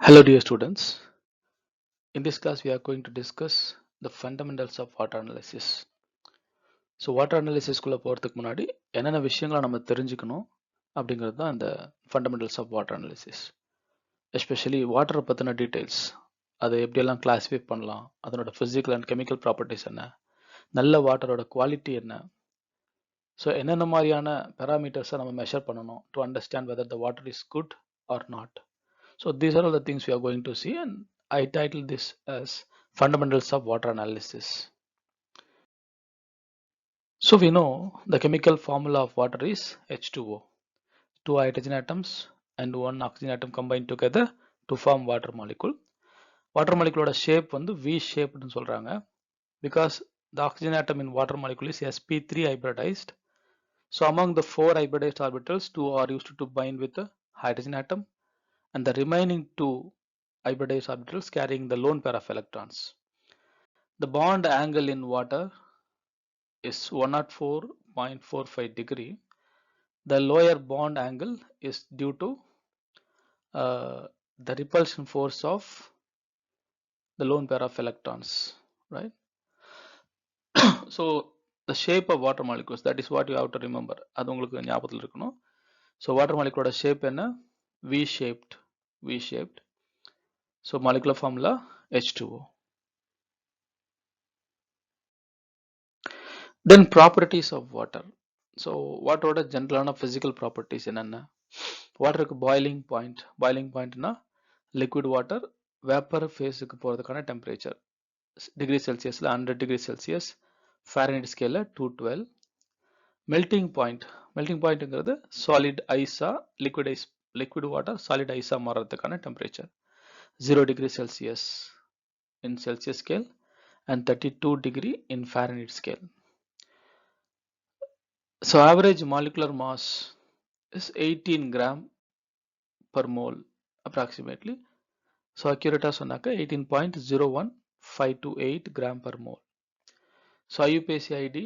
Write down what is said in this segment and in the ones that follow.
Hello dear students, in this class we are going to discuss the fundamentals of water analysis. So water analysis குள்ள போறதுக்கு முன்னாடி என்னென்ன விஷயங்களை நம்ம தெரிஞ்சுக்கணும் அப்படிங்கிறது தான் இந்த fundamentals of water analysis. Especially வாட்டரை பற்றின டீட்டெயில்ஸ், அதை எப்படியெல்லாம் கிளாஸிஃபை பண்ணலாம், அதனோட physical and chemical properties என்ன, நல்ல வாட்டரோட குவாலிட்டி என்ன, ஸோ என்னென்ன மாதிரியான பேராமீட்டர்ஸை நம்ம மெஷர் பண்ணணும் to understand whether the water is good or not. So these are all the things we are going to see, and I titled this as fundamentals of water analysis. So we know the chemical formula of water is H2O. Two hydrogen atoms and one oxygen atom combined together to form water molecule. Water molecule shape வந்து V shaped னு சொல்றாங்க because the oxygen atom in water molecule is sp3 hybridized. So among the four hybridized orbitals, two are used to bind with the hydrogen atom, and the remaining two hybridized orbitals carrying the lone pair of electrons. The bond angle in water is 104.45 degree. The lower bond angle is due to the repulsion force of the lone pair of electrons, right? So the shape of water molecules, that is what you have to remember. அது உங்களுக்கு ஞாபகத்தில் இருக்கணும். So water molecule shape என்ன? V-shaped. So molecular formula H2O. Then properties of water. So water general physical properties என்னென்ன? வாட்டருக்கு boiling பாயிண்ட்னா liquid water vapour ஃபேஸுக்கு போகிறதுக்கான temperature degree செல்சியஸில் 100 degree Celsius, Fahrenheit ஸ்கேலில் 212. மெல்டிங் பாயிண்ட்டுங்கிறது சாலிட் ஐஸா லிக்விட் வாட்டர் சாலிட் ஐஸா மாறுறதுக்கான temperature 0 degree Celsius in Celsius scale and 32 degree in Fahrenheit scale. So average molecular mass is 18 gram per mole approximately. So accurate சொன்னாக்க 18.01528 gram per mole. So IUPAC ID,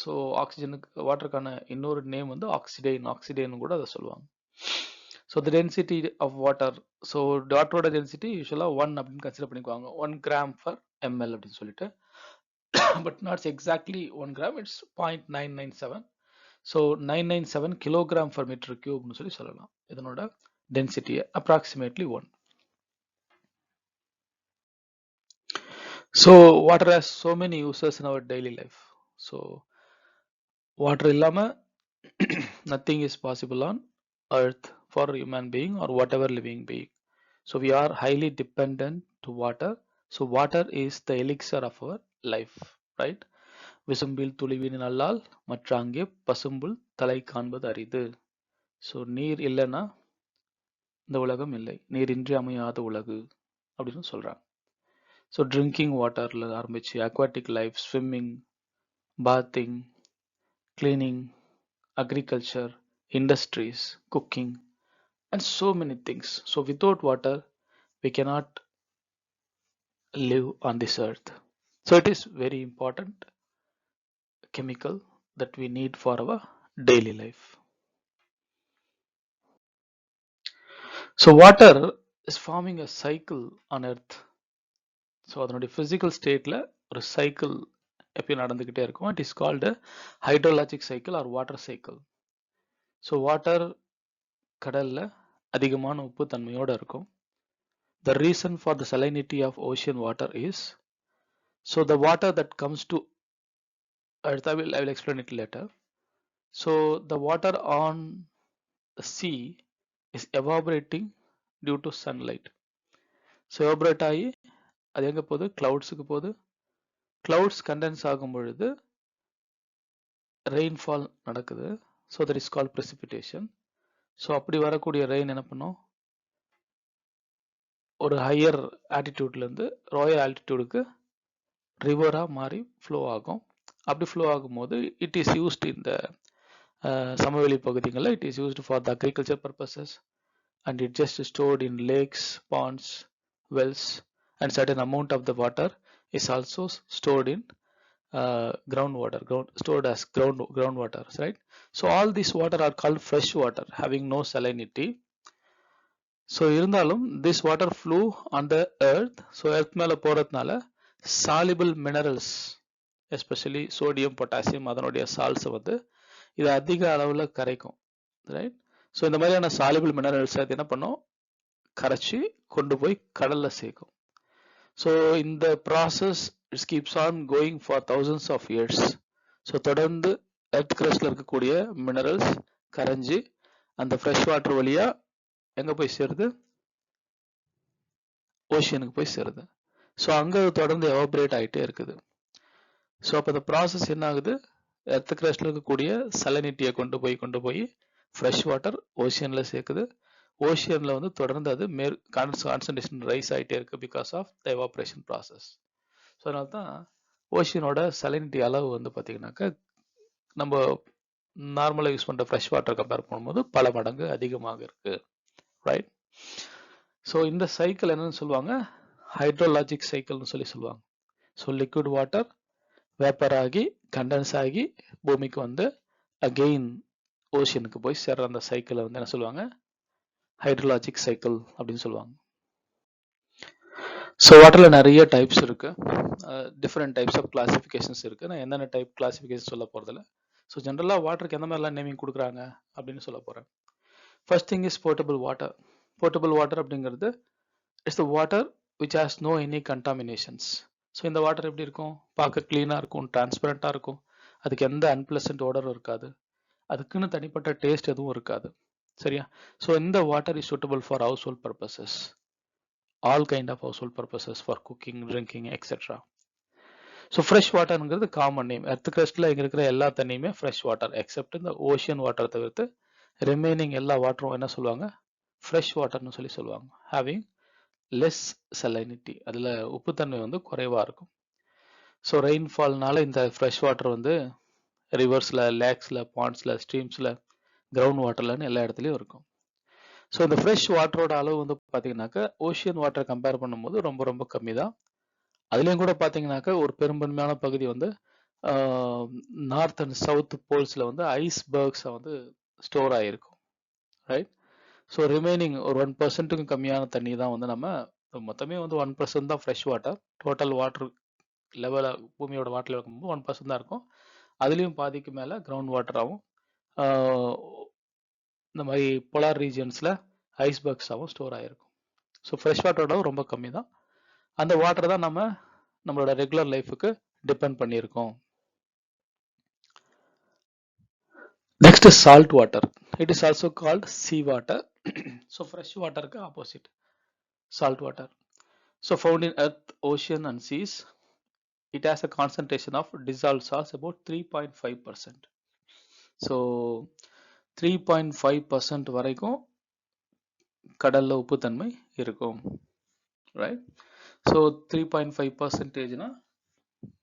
so oxygen வாட்டருக்கான இன்னொரு name வந்து ஆக்சிடைன் கூட அதை சொல்லுவாங்க. So the density of water, so வாட்டரோட density யூஸ்வலாக 1 அப்படின்னு consider பண்ணிக்குவாங்க, 1 gram per ml அப்படின்னு சொல்லிட்டு, but not exactly 1 gram, it's 0.997. So 997 kilogram per meter cube னு சொல்லலாம். இதனோட density approximately 1. So water has so many uses in our daily life. So water illama nothing is possible on earth for human being or whatever living being. So we are highly dependent to water. So water is the elixir of our life, right? விசும்பில் துளிவின் நல்லால் மற்றாங்கே பசும்புல் தலை காண்பது அரிது. So நீர் இல்லைன்னா இந்த உலகம் இல்லை, நீரின்றி அமையாத உலகு அப்படின்னு சொல்றாங்க. ஸோ ட்ரிங்கிங் வாட்டர்ல ஆரம்பிச்சு aquatic life, swimming, bathing, cleaning, agriculture, industries, cooking, and so many things. So without water we cannot live on this earth. So it is very important chemical that we need for our daily life. So water is forming a cycle on earth. So அதனுடைய physical stateல ஒரு cycle எப்பயும் நடந்துகிட்டே இருக்கும். It is called a hydrologic cycle or water cycle. So water கடல்ல அதிகமான உப்பு தன்மையோட இருக்கும். The reason for the salinity of ocean water is, so the water that comes to earth, I will explain it later. So the water on the sea is evaporating due to sunlight. So evaporate ஆகி அது எங்க போகுது? கிளவுட்ஸுக்கு போகுது. Clouds condense ஆகும் பொழுது rainfall நடக்குது. So that is called precipitation. So அப்படி வரக்கூடிய ரெயின் என்ன பண்ணும்? ஒரு ஹையர் ஆல்டிடியூட்லேருந்து லோயர் ஆல்டிடியூடுக்கு ரிவராக மாறி ஃப்ளோ ஆகும். அப்படி ஃப்ளோ ஆகும்போது it is used in the சமவெளி பகுதிகளில் it is used for the agriculture purposes, and it just stored in lakes, ponds, wells, and certain amount of the water is also stored in groundwater, stored as groundwater, right? So all this water are called fresh water, having no salinity. So இருந்தாலும் this water flew on the earth. So earth மேலே போகிறதுனால soluble minerals especially sodium potassium அதனுடைய சால்ட்ஸை வந்து இது அதிக அளவில் கரைக்கும், ரைட்? ஸோ இந்த மாதிரியான சாலிபிள் மினரல்ஸ் அது என்ன பண்ணும், கரைச்சி கொண்டு போய் கடலில் சேர்க்கும். ஸோ இந்த process it's keeps on going for thousands of years. So தொடர்ந்து எர்த் கிரஸ்டில் இருக்கக்கூடிய மினரல்ஸ் கரைஞ்சி அந்த ஃப்ரெஷ் வாட்டர் வழியாக எங்கே போய் சேருது, ஓஷியனுக்கு போய் சேருது. ஸோ அங்கே அது தொடர்ந்து எவாபரேட் ஆகிட்டே இருக்குது. ஸோ அப்போ இந்த ப்ராசஸ் என்ன ஆகுது, எர்த் கிரஸ்டில் இருக்கக்கூடிய சலனிட்டியை கொண்டு போய் ஃப்ரெஷ் வாட்டர் ஓஷியனில் சேர்க்குது. ஓஷியனில் வந்து தொடர்ந்து அது கான்சன்ட்ரேஷன் ரைஸ் ஆகிட்டே இருக்கு because of the evaporation process. So அதனால தான் ஓஷியனோட சலினிட்டி அளவு வந்து பார்த்தீங்கன்னாக்கா நம்ம நார்மலாக யூஸ் பண்ணுற ஃப்ரெஷ் வாட்டர் கம்பேர் பண்ணும்போது பல மடங்கு அதிகமாக இருக்கு, ரைட்? ஸோ இந்த சைக்கிள் என்னன்னு சொல்லுவாங்க, ஹைட்ரோலாஜிக் சைக்கிள்னு சொல்லுவாங்க. ஸோ லிக்விட் வாட்டர் வேப்பர் ஆகி கண்டென்ஸ் ஆகி பூமிக்கு வந்து அகெயின் ஓஷியனுக்கு போய் சேர்ற அந்த சைக்கிளை வந்து என்ன சொல்லுவாங்க, ஹைட்ரோலாஜிக் சைக்கிள் அப்படின்னு சொல்லுவாங்க. ஸோ வாட்டரில் நிறைய டைப்ஸ் இருக்கு, டிஃப்ரெண்ட் டைப்ஸ் ஆஃப் கிளாசிஃபிகேஷன்ஸ் இருக்கு. நான் என்னென்ன டைப் கிளாசிஃபிகேஷன் சொல்ல போறதில்ல. ஸோ ஜென்ரலாக வாட்டருக்கு எந்த மாதிரிலாம் நேமிங் கொடுக்குறாங்க அப்படின்னு சொல்ல போறேன். First thing is portable water. Portable water அப்படிங்கிறது it's the water which has no any contaminations. So இந்த வாட்டர் எப்படி இருக்கும், பார்க்க க்ளீனாக இருக்கும், டிரான்ஸ்பரண்டாக இருக்கும், அதுக்கு எந்த அன்பிளசன்ட் ஓடரும் இருக்காது, அதுக்குன்னு தனிப்பட்ட டேஸ்ட் எதுவும் இருக்காது, சரியா? ஸோ இந்த water is suitable for household purposes, all kind of household purposes, for cooking, drinking, etcetera. So fresh வாட்டருங்கிறது காமன் நேம். எர்த் கிரஸ்டில் இங்கே இருக்கிற எல்லா தண்ணியுமே ஃப்ரெஷ் வாட்டர் எக்ஸப்ட் இந்த ஓஷியன் வாட்டரை தவிர்த்து ரிமைனிங் எல்லா வாட்டரும் என்ன சொல்லுவாங்க, ஃப்ரெஷ் வாட்டர்னு சொல்லுவாங்க. ஹேவிங் லெஸ் சலைனிட்டி, அதில் உப்புத்தன்மை வந்து குறைவாக இருக்கும். ஸோ ரெயின்ஃபால்னால இந்த ஃப்ரெஷ் வாட்டர் வந்து ரிவர்ஸில், லேக்ஸில், பாண்ட்ஸில், ஸ்ட்ரீம்ஸில், கிரவுண்ட் வாட்டர்லன்னு எல்லா இடத்துலையும் இருக்கும். ஸோ இந்த ஃப்ரெஷ் வாட்டரோட அளவு வந்து பார்த்தீங்கன்னாக்கா ஓஷியன் வாட்டரை கம்பேர் பண்ணும்போது ரொம்ப ரொம்ப கம்மி தான். அதுலேயும் கூட பார்த்தீங்கன்னாக்கா ஒரு பெரும்பான்மையான பகுதி வந்து நார்த் அண்ட் சவுத் போல்ஸில் வந்து ஐஸ்பர்க்ஸை வந்து ஸ்டோர் ஆகிருக்கும், ரைட்? ஸோ ரிமைனிங் ஒரு 1%க்கும் கம்மியான தண்ணி தான் வந்து நம்ம மொத்தமே வந்து 1% தான் ஃப்ரெஷ் வாட்டர். டோட்டல் வாட்டர் லெவலில் பூமியோட வாட்டர் லெவல் 1% தான் இருக்கும். அதுலேயும் பாதிக்கு மேலே கிரவுண்ட் வாட்டராகவும் இந்த மாதிரி போலார் ரீஜியன்ஸில் ஐஸ்பர்க்ஸாகவும் ஸ்டோர் ஆகிருக்கும். ஸோ ஃப்ரெஷ் வாட்டரோட ரொம்ப கம்மி தான். அந்த வாட்டர் தான் நம்மளோட ரெகுலர் லைஃபுக்கு டிபெண்ட் பண்ணியிருக்கோம். Next is salt water. It is also called sea water. So fresh water ka opposite, salt water. So found in earth, ocean and seas. It has a concentration of dissolved salts about 3.5%. So 3.5% வரைக்கும் கடல்ல உப்பு தன்மை இருக்கும், right? So 3.5% னா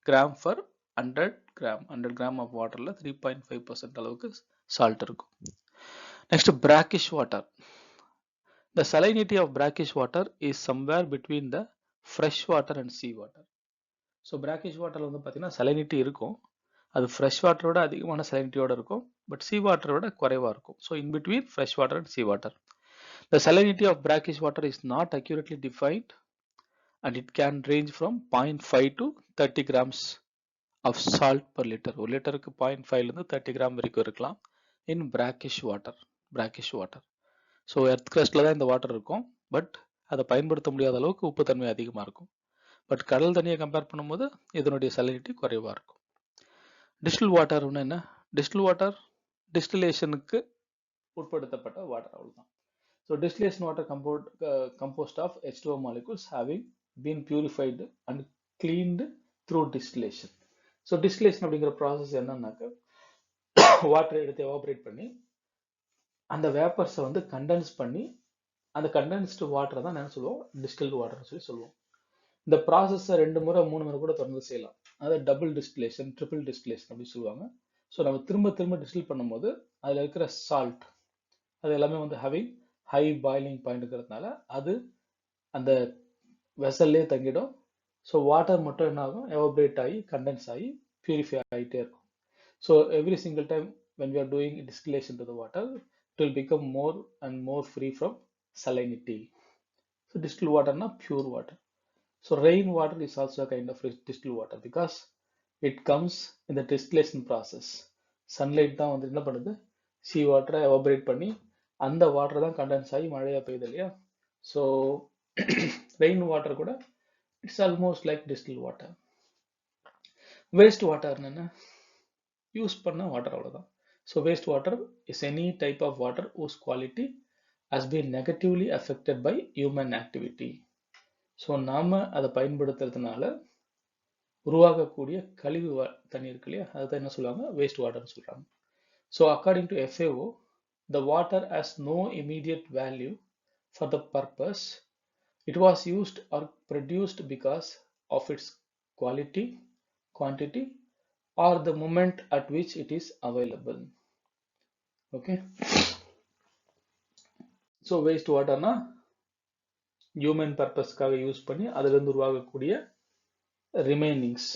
gram for 100 gram of waterல 3.5% அளவுக்கு salt இருக்கும். Next, brackish water. The salinity of brackish water is somewhere between the fresh water and sea water. So brackish water வந்து பார்த்தீங்கன்னா salinity இருக்கும், அது fresh water ஓட அதிகமான salinityயோட இருக்கும், but sea water ஓட குறைவா இருக்கும். So in between fresh water and sea water. The salinity of brackish water is not accurately defined and it can range from 0.5 to 30 grams of salt per liter. ஒரு லிட்டருக்கு 0.5 இருந்து 30 gram வரைக்கும் இருக்கலாம் in brackish water. So earth கிரஸ்டில் தான் இந்த water இருக்கும், but அதை பயன்படுத்த முடியாத அளவுக்கு உப்புத்தன்மை அதிகமாக இருக்கும். பட் கடல் தண்ணியை கம்பேர் பண்ணும்போது இதனுடைய சலினிட்டி குறைவாக இருக்கும். டிஸ்டில் வாட்டர்னு என்ன, டிஸ்டில் வாட்டர் டிஸ்டிலேஷனுக்கு உட்படுத்தப்பட்ட வாட்டர், அவ்வளோதான். So distillation water composed of H2O molecules having been purified and cleaned through distillation. So distillation அப்படிங்கிற ப்ராசஸ் என்னன்னாக்க வாட்டரை எடுத்து எவாபரேட் பண்ணி அந்த வேப்பர்ஸை வந்து கண்டென்ஸ் பண்ணி அந்த கண்டென்ஸ்டு வாட்டரை தான் என்ன சொல்லுவோம், டிஸ்டில்டு வாட்டர்னு சொல்லுவோம். இந்த ப்ராசஸை 2 முறை 3 முறை கூட தொடர்ந்து செய்யலாம். அதாவது டபுள் டிஸ்டிலேஷன், ட்ரிபிள் டிஸ்டிலேஷன் அப்படின்னு சொல்லுவாங்க. ஸோ நம்ம திரும்ப டிஸ்டில் பண்ணும்போது அதில் இருக்கிற சால்ட் அது எல்லாமே வந்து ஹேவிங் ஹை பாயிலிங் பாயிண்ட்ங்கிறதுனால அது அந்த வெசல்லே தங்கிடும். ஸோ வாட்டர் மட்டும் என்ன ஆகும், எவாபரேட் ஆகி கண்டென்ஸ் ஆகி பியூரிஃபை ஆகிட்டே இருக்கும். So every single time when we are doing distillation to the water, it will become more and more free from salinity. So distilled water na pure water. So rain water is also a kind of distilled water because it comes in the distillation process. Sunlight தான் வந்து என்ன பண்ணுது, sea water evaporate பண்ணி அந்த water தான் condense ஆகி மழையா பெய்யுது இல்லையா. ஸோ ரெயின் வாட்டர் கூட it's almost like distil water. Waste வாட்டர்னு என்ன, யூஸ் பண்ண வாட்டர் அவ்வளோதான். So waste water is any type of water whose quality has been negatively affected by human activity. So நாம அதை பயன்படுத்துறதுனால உருவாகக்கூடிய கழிவு தண்ணி இருக்கு இல்லையா, அதுதான் என்ன சொல்லுவாங்க, வேஸ்ட் வாட்டர்னு சொல்றாங்க. So according to FAO, the water has no immediate value for the purpose it was used or produced because of its quality, quantity, or the moment at which it is available. Okay. So waste water na human purpose காக use பண்ணி அதிலிருந்து உருவாகக்கூடிய remainings.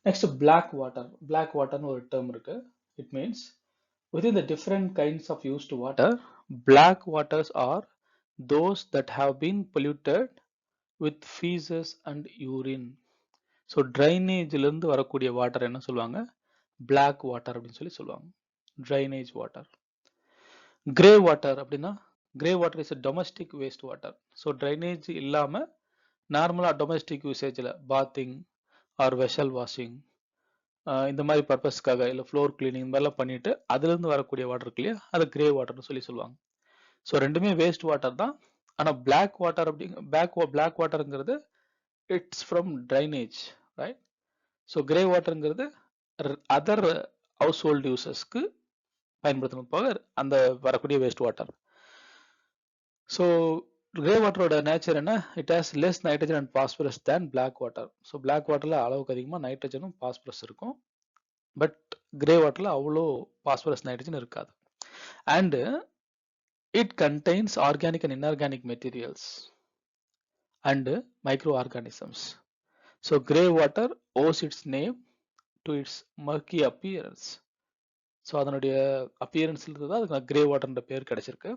Next black water. black waterனு ஒரு term இருக்கு. It means within the different kinds of used water, black waters are those that have been polluted with feces and urine. So ட்ரைனேஜ்லேருந்து வரக்கூடிய water என்ன சொல்லுவாங்க, black water அப்படின்னு சொல்லுவாங்க, drainage water. Grey water அப்படின்னா, grey water is domestic waste water. So drainage இல்லாமல் நார்மலாக domestic யூசேஜில் பாத்திங் ஆர் வெஷல் வாஷிங் இந்த மாதிரி பர்பஸ்க்காக இல்லை ஃப்ளோர் கிளீனிங் இந்த மாதிரிலாம் பண்ணிட்டு அதுலேருந்து வரக்கூடிய வாட்டர் இருக்கு இல்லையா, அதை கிரே வாட்டர்னு சொல்லுவாங்க. ஸோ ரெண்டுமே வேஸ்ட் வாட்டர் தான். ஆனால் பிளாக் வாட்டர் பிளாக் வாட்டருங்கிறது it's from drainage, right. So grey வாட்டருங்கிறது அதர் ஹவுஸ் ஹோல்டு யூசஸ்க்கு பயன்படுத்தணும் போக அந்த வரக்கூடிய வேஸ்ட் வாட்டர். ஸோ கிரே வாட்டரோட நேச்சர் என்ன, it has less nitrogen and phosphorus than black water. So black வாட்டரில் அளவுக்கு அதிகமாக நைட்ரஜனும் பாஸ்பரஸ் இருக்கும், பட் கிரே வாட்டரில் அவ்வளோ பாஸ்பரஸ் நைட்ரஜன் இருக்காது. And it contains organic and inorganic materials and microorganisms. So grey water owes its name to its murky appearance. So அதனுடைய appearance தான் அதுக்கு கிரே வாட்டர்ன்ற பேர் கிடைச்சிருக்கு.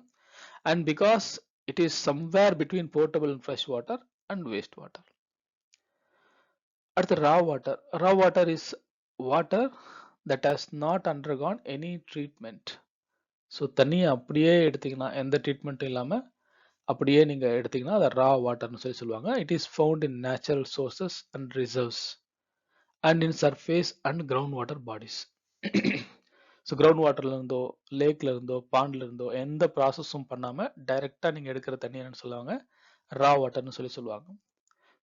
And because it is somewhere between potable and fresh water and waste water. At the raw water. Raw water is water that has not undergone any treatment. So தண்ணியை அப்படியே எடுத்தீங்கன்னா, எந்த ட்ரீட்மெண்ட் இல்லாமல் அப்படியே நீங்கள் எடுத்தீங்கன்னா அதை ரா வாட்டர்னு சொல்லுவாங்க. It is found in natural sources and reserves and in surface and groundwater bodies. So ground வாட்டர்ல இருந்தோ லேக்ல இருந்தோ பாண்ட்ல இருந்தோ எந்த ப்ராசஸும் பண்ணாம டைரக்டா நீங்க எடுக்கிற தண்ணி என்னன்னு சொல்லுவாங்க, ரா வாட்டர்னு சொல்லுவாங்க.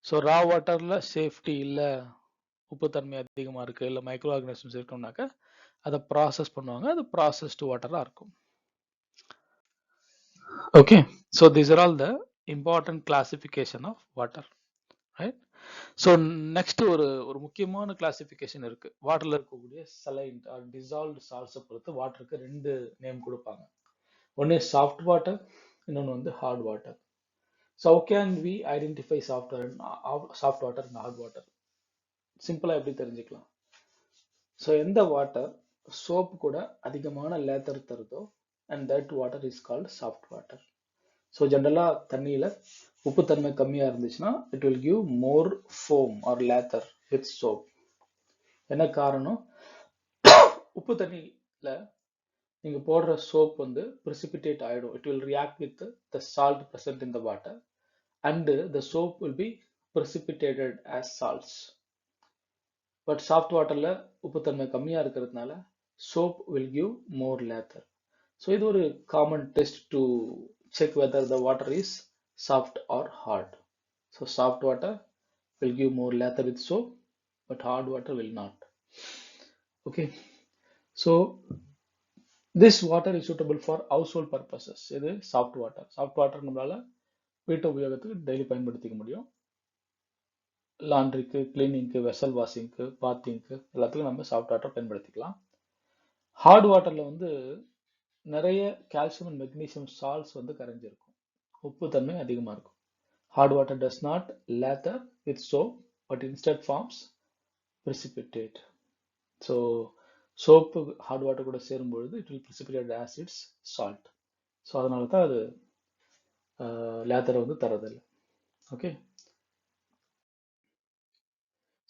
ஸோ ரா வாட்டர்ல சேஃப்டி இல்லை, உப்புத்தன்மை அதிகமாக இருக்கு, இல்லை மைக்ரோ ஆர்கானிசம்ஸ் இருக்கும்னாக்க அதை ப்ராசஸ் பண்ணுவாங்க, அது ப்ராசஸ்டு வாட்டராக இருக்கும். Okay, so these are all the important classification of water, right. So next ஒரு முக்கியமான கிளாசிஃபிகேஷன் இருக்கு. வாட்டர்ல இருக்கக்கூடிய சலைன்ட் ஆர் டிசால்வ்டு சால்ட்ஸை பொறுத்து வாட்டருக்கு ரெண்டு நேம் கொடுப்பாங்க. ஒன்று சாஃப்ட் வாட்டர், இன்னொன்று வந்து hard water. So how can we identify soft water and hard water? சிம்பிளா எப்படி தெரிஞ்சுக்கலாம்? ஸோ எந்த வாட்டர் சோப் கூட அதிகமான லேத்தர் தருதோ and that water is called soft water. So ஜென்ரலாக தண்ணியில் உப்புத்தன்மை கம்மியாக இருந்துச்சுன்னா it will give more foam or lather with soap. என்ன காரணம்? உப்பு தண்ணியில் நீங்கள் போடுற சோப் வந்து ப்ரிசிபிடேட் ஆகிடும். It will react with the salt present in the water and the soap will be precipitated as salts. But soft வாட்டரில் உப்புத்தன்மை கம்மியாக இருக்கிறதுனால soap will give more lather. So இது ஒரு common test to check whether the water is soft or hard. So soft water will give more lather with soap, but hard water will not. Okay, so this water is suitable for household purposes. இது soft water. soft water நம்மளால வீட்டு உபயோகத்துக்கு daily பயன்படுத்திக்க முடியும். லாண்ட்ரிக்கு, கிளீனிங்க்கு, vessel வாஷிங்க்கு, பாத்திங்க்கு எல்லாத்துக்கும் நம்ம soft water பயன்படுத்திக்கலாம். Heart வாட்டர்ல வந்து நிறைய கால்சியம் அண்ட் மெக்னீசியம் சால்ட்ஸ் வந்து கரைஞ்சிருக்கும், உப்பு தன்மை அதிகமாக இருக்கும். Hard water does not lather with soap but instead forms precipitate. So soap hard water கூட சேரும்பொழுது it will precipitate as its salt. So அதனால தான் அது லேதரை வந்து தரதில்லை. ஓகே,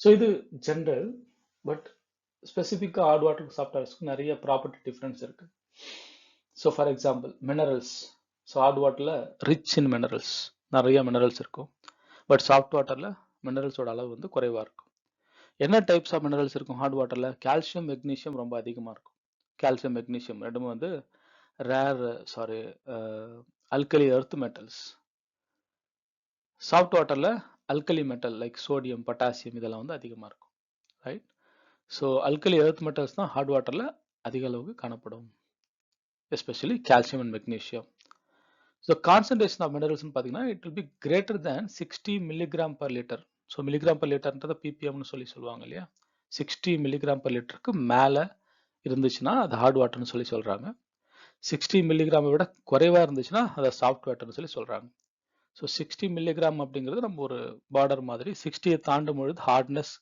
ஸோ இது ஜென்ரல். பட் ஸ்பெசிஃபிக்காக ஹார்ட் வாட்டருக்கு சாஃப்ட் வாட்டருக்கு நிறைய ப்ராப்பர்ட்டி டிஃப்ரென்ஸ் இருக்கு. So for example minerals. So hard வாட்டரில் ரிச் இன் மினரல்ஸ், நிறைய மினரல்ஸ் இருக்கும். பட் சாஃப்ட் வாட்டரில் மினரல்ஸோட அளவு வந்து குறைவாக இருக்கும். என்ன டைப்ஸ் ஆஃப் மினரல்ஸ் இருக்கும் ஹார்ட் வாட்டரில்? கால்சியம், மெக்னீஷியம் ரொம்ப அதிகமாக இருக்கும். கால்சியம், மெக்னீஷியம் ரெண்டுமே வந்து rare alkali earth metals. Soft வாட்டரில் alkali metal like sodium, potassium இதெல்லாம் வந்து அதிகமாக இருக்கும். Right. So alkali earth metals தான் ஹார்ட் வாட்டரில் அதிக அளவுக்கு காணப்படும், especially calcium and magnesium. So concentration of மினரல்ஸ்னு பார்த்தீங்கன்னா it will be greater than 60 milligram per litre. So milligram per லிட்டர்ன்றதை பிபிஎம்னு சொல்லுவாங்க இல்லையா. 60 மில்லிகிராம் பர் லிட்டருக்கு மேலே இருந்துச்சுன்னா அது ஹார்ட் வாட்டர்னு சொல்கிறாங்க. 60 மில்லிகிராமை விட குறைவாக இருந்துச்சுன்னா அதை சாஃப்ட் வாட்டர்னு சொல்கிறாங்க. ஸோ 60 மில்லிகிராம் அப்படிங்கிறது நம்ம ஒரு பார்டர் மாதிரி. 60யை தாண்டும் பொழுது ஹார்ட்னஸ்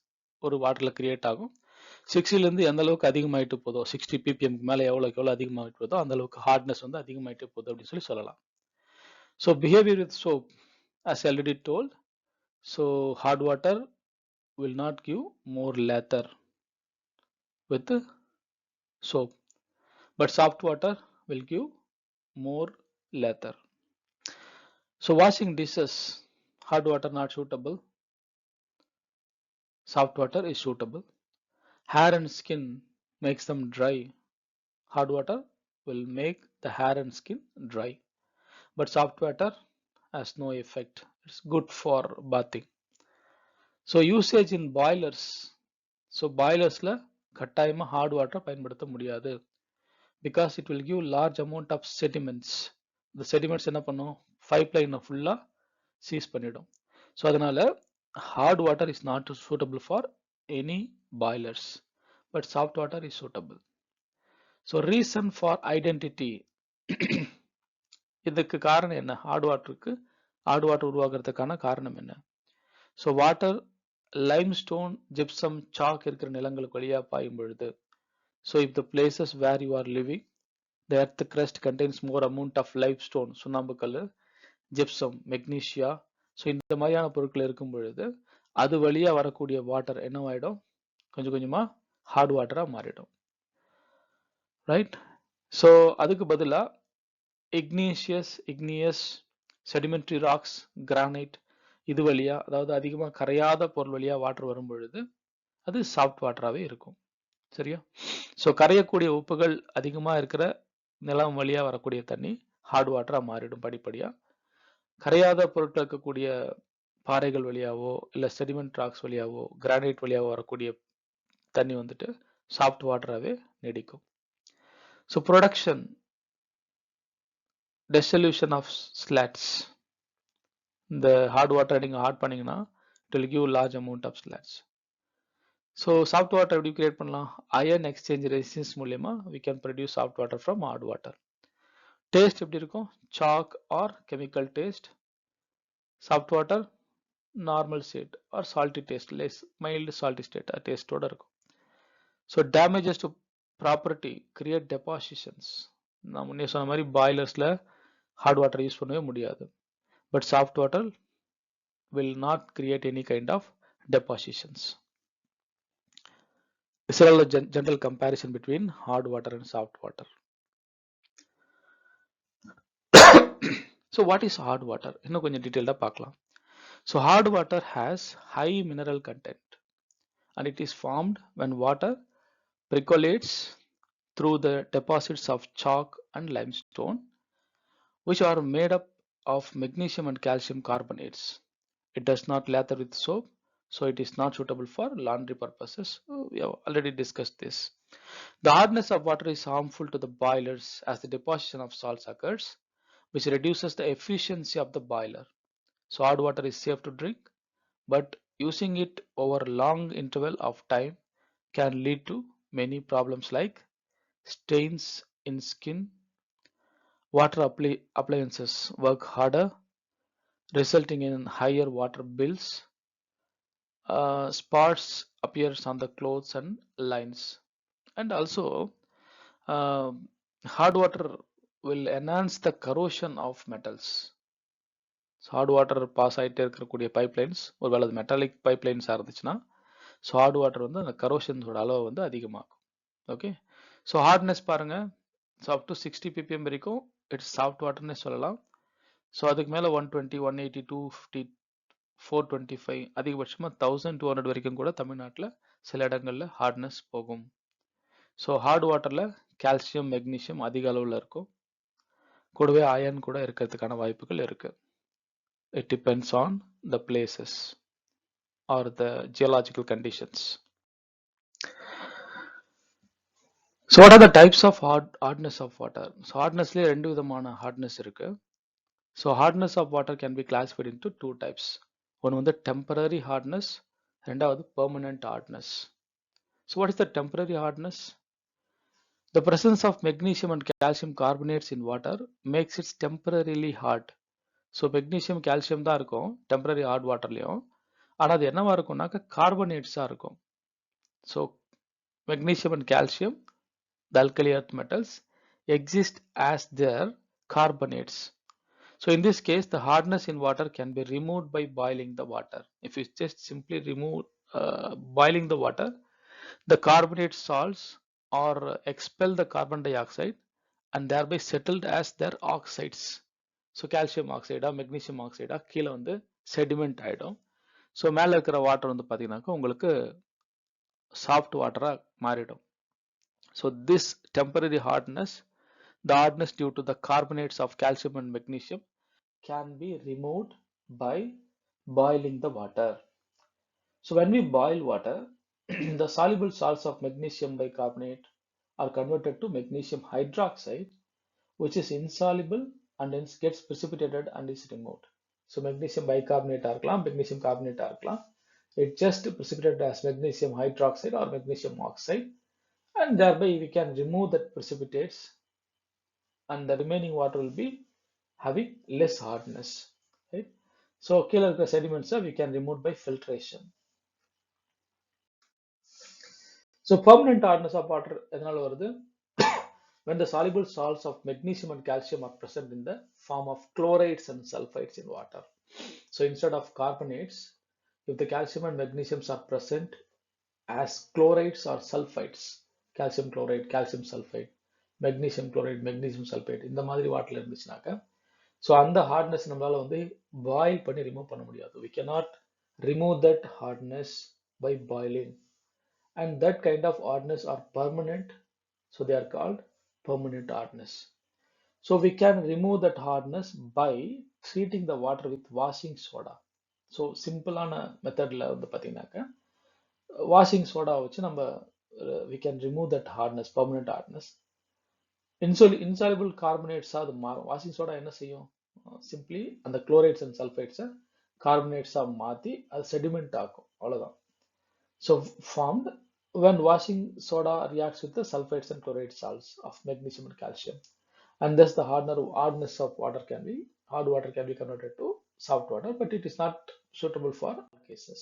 ஒரு வாட்டரில் கிரியேட் ஆகும். 60லேருந்து எந்த அளவுக்கு அதிகமாயிட்டு போதோ, 60 ppmக்கு மேலே எவ்வளோக்கு எவ்வளோ அதிகமாகிட்டு போதோ அந்த அளவுக்கு ஹார்ட்னஸ் வந்து அதிகமாயிட்டே போகுது அப்படின்னு சொல்லலாம். So behaviour with soap, as already told, so hard water will not give more lather with soap, but soft water will give more lather. So washing dishes, hard water not suitable, soft water is suitable. Hair and skin makes them dry, hard water will make the hair and skin dry, but soft water has no effect. It's good for bathing. So usage in boilers. So boilersல கட்டாயமா hard water பயன்படுத்த முடியாது. Because it will give large amount of sediments. The sediments என்ன பண்ணும்? பைப்லைனை ஃபுல்லா cheese பண்ணிடும். So அதனால hard water is not suitable for any boilers, but soft water is suitable. So reason for identity. இதுக்கு காரணம் என்ன? ஹார்ட் வாட்டர் உருவாக்குறதுக்கான காரணம் என்ன? So water limestone, gypsum, chalk இருக்கிற நிலங்களுக்கு வழியாக பாயும் பொழுது, so if the places where you are living the earth crust contains more amount of limestone, சுண்ணாம்புக்கல், ஜிப்சம், மெக்னீஷியா, ஸோ இந்த மாதிரியான பொருட்கள் இருக்கும் பொழுது அது வழியாக வரக்கூடிய வாட்டர் என்னவாயிடும்? கொஞ்சம் கொஞ்சமாக ஹார்ட் வாட்டராக மாறிடும். ரைட். ஸோ அதுக்கு பதிலாக இக்னியஸ் செடிமெண்ட்ரி ராக்ஸ், கிரானைட் இது வழியா, அதாவது அதிகமாக கரையாத பொருள் வழியா வாட்டர் வரும் பொழுது அது சாஃப்ட் வாட்டராகவே இருக்கும். சரியா? ஸோ கரையக்கூடிய உப்புகள் அதிகமாக இருக்கிற நிலம் வழியா வரக்கூடிய தண்ணி ஹார்ட் வாட்டராக மாறிடும் படிப்படியா. கரையாத பொருட்கள் இருக்கக்கூடிய பாறைகள் வழியாவோ இல்லை செடிமெண்ட் ராக்ஸ் வழியாவோ கிரானைட் வழியாவோ வரக்கூடிய தண்ணி வந்துட்டு சாஃப்ட் வாட்டராகவே நீடிக்கும். So production, dissolution of slats. இந்த ஹார்ட் வாட்டர் நீங்கள் ஆட் பண்ணீங்கன்னா it will give large amount of slats. ஸோ சாஃப்ட் வாட்டர் எப்படி கிரியேட் பண்ணலாம்? அயன் எக்ஸ்சேஞ்ச் ரெசிஸ்டன்ஸ் மூலமா we can produce soft water from hard water. Taste எப்படி இருக்கும்? Chalk or chemical taste. Soft water normal state or salty taste, less mild salty state டேஸ்டோட இருக்கும். So damages to property create depositions. நான் முன்னே சொன்ன மாதிரி பாய்லர்ஸில் heart water use பண்ணவே முடியாது. But soft water will not create any kind of depositions. This is all a general comparison between hard water and soft water. So what is hard water? இன்னும் கொஞ்சம் டீடைல்டா பார்க்கலாம். So hard water has high mineral content and it is formed when water percolates through the deposits of chalk and limestone, which are made up of magnesium and calcium carbonates. It does not lather with soap, so it is not suitable for laundry purposes. We have already discussed this. The hardness of water is harmful to the boilers as the deposition of salts occurs, which reduces the efficiency of the boiler. So hard water is safe to drink, but using it over a long interval of time can lead to many problems like stains in skin, water appliances work harder, resulting in higher water bills, spots appears on the clothes and lines, and also hard water will enhance the corrosion of metals. So hard water pass ஆகிட்டே இருக்கக்கூடிய pipelines ஒருவேளை அது metallic பைப்லைன்ஸாக இருந்துச்சுன்னா so hard water வந்து அந்த கரோஷன்ஸோட அளவு வந்து அதிகமாகும். ஓகே, ஸோ ஹார்ட்னஸ் பாருங்க, ஸோ அப் டு 60 ppm வரைக்கும் இட்ஸ் சாஃப்ட் வாட்டர்னே சொல்லலாம். ஸோ அதுக்கு மேலே 120, 180, 250, 425, அதிகபட்சமாக 1200 வரைக்கும் கூட தமிழ்நாட்டில் சில இடங்களில் ஹார்ட்னஸ் போகும். ஸோ ஹார்ட் வாட்டரில் கால்சியம் மெக்னீஷியம் அதிக அளவில் இருக்கும், கூடவே அயன் கூட இருக்கிறதுக்கான வாய்ப்புகள் இருக்கு. It depends on the places or the geological conditions. So what are the types of hardness of water? So hardnessல ரெண்டு விதமான hardness இருக்கு. So hardness of water can be classified into two types. ஒன்று வந்து temporary hardness, ரெண்டாவது permanent hardness. So what is the temporary hardness? The presence of magnesium and calcium carbonates in water makes it temporarily hard. So magnesium calcium தான் இருக்கும் temporary heart வாட்டர்லையும், ஆனால் அது என்னவா இருக்கும்னாக்க கார்பனேட்ஸாக இருக்கும். So magnesium and calcium, the alkali earth metals, exist as their carbonates. So in this case, the hardness in water can be removed by boiling the water. If you just simply remove boiling the water, the carbonate salts or expel the carbon dioxide and thereby settled as their oxides. So calcium ஆக்சைடா magnesium ஆக்சைடா கீழே வந்து sediment ஆகிடும். So மேலே இருக்கிற water வந்து பார்த்தீங்கன்னாக்கா உங்களுக்கு சாஃப்ட் வாட்டராக மாறிடும். So this temporary hardness, the hardness due to the carbonates of calcium and magnesium can be removed by boiling the water. So when we boil water, the soluble salts of magnesium bicarbonate are converted to magnesium hydroxide, which is insoluble and hence gets precipitated and is removed. So magnesium bicarbonate இருக்கலாம், magnesium carbonate இருக்கலாம். It just precipitated as magnesium hydroxide or magnesium oxide, and thereby we can remove that precipitates, and the remaining water will be having less hardness, right? So கீழ இருக்கிற sediments we can remove by filtration. So permanent hardness of water எதனால வருது? When the soluble salts of magnesium and calcium are present in the form of chlorides and sulfides in water. So instead of carbonates, if the calcium and magnesium are present as chlorides or sulfides, calcium chloride, calcium sulfide, magnesium chloride, magnesium sulfate, இந்த மாதிரி வாட்டர்ல இருந்துச்சுனாக்க, so அந்த hardness நம்மளால வந்து boil பண்ணி remove பண்ண முடியாது. We cannot remove that hardness by boiling, and that kind of hardness are permanent, so they are called permanent hardness. So we can remove that hardness by treating the water with washing soda. So சிம்பிளான மெத்தட்ல வந்து பார்த்தீங்கன்னாக்க washing soda வச்சு நம்ம we can remove that hardness, permanent hardness. Insoluble carbonates அது மாறும். Washing soda என்ன செய்யும்? சிம்பிளி அந்த குளோரைட்ஸ் அண்ட் சல்ஃபைட்ஸை கார்பனேட்ஸாக மாற்றி அது செடிமெண்ட் ஆக்கும், அவ்வளோதான். So formed when washing soda reacts with the sulfides and chloride salts of magnesium and calcium, and thus the hardness of water can be, hard water can be converted to soft water, but it is not suitable for all cases.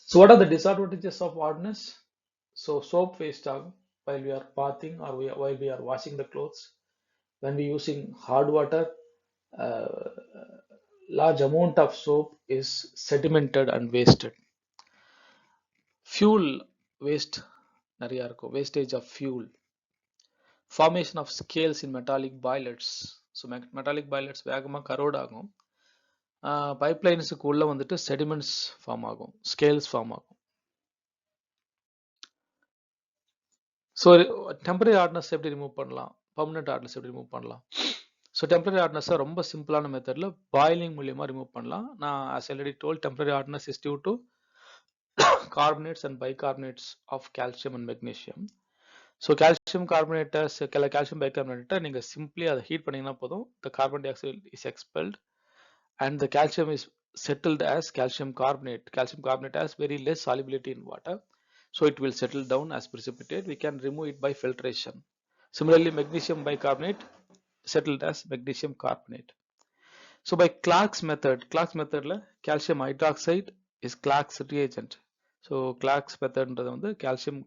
So what are the disadvantages of hardness? So soap waste while we are bathing or while we are washing the clothes. When we using hard water, large amount of soap is sedimented and wasted. Fuel waste நிறைய இருக்கும், wastage of fuel. Formation of scales in metallic boilers. So metallic boilers வேகமாக கரோட் ஆகும், பைப்லைன்ஸுக்கு உள்ள வந்துட்டு sediments form ஆகும், scales form ஆகும். So temporary hardness எப்படி remove பண்ணலாம், பர்மனெண்ட் ஹார்ட்னஸ் எப்படி ரிமூவ் பண்ணலாம்? ஸோ டெம்பரரி ஹார்ட்னஸை ரொம்ப சிம்பிளான மெத்தடில் பாயிலிங் மூலியமாக ரிமூவ் பண்ணலாம். நான் as already told, temporary hardness is due to carbonates and bicarbonates of calcium and magnesium. So calcium கார்பனேட்டை, கால்சியம் பைகார்பனேட்டை நீங்கள் சிம்பிளி அதை ஹீட் பண்ணிங்கன்னா போதும், the carbon dioxide is expelled and the calcium is settled as calcium carbonate. Calcium carbonate has very less solubility in water, so it will settle down as precipitate. We can remove it by filtration. Similarly, magnesium bicarbonate settled as magnesium carbonate. So by Clark's method la calcium hydroxide is Clark's reagent. So Clark's method வந்து calcium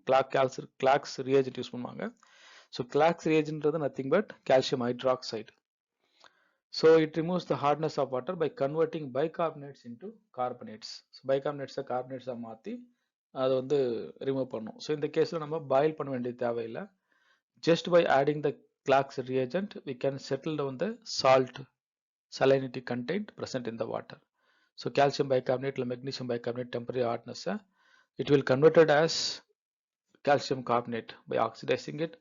Clark's reagent use பண்ணுவாங்க. So Clark's reagent nothing but calcium hydroxide. So it removes the hardness of water by converting bicarbonates into carbonates. So bicarbonates carbonates மாத்தி அதை வந்து remove பண்ணும். So இந்த கேஸ்ல நம்ம boil பண்ண வேண்டிய தேவையில்லை. Just by adding the Clark's reagent, we can settle down the salt salinity content present in the water. So calcium bicarbonate or magnesium bicarbonate temporary hardness, it will convert it as calcium carbonate by oxidizing it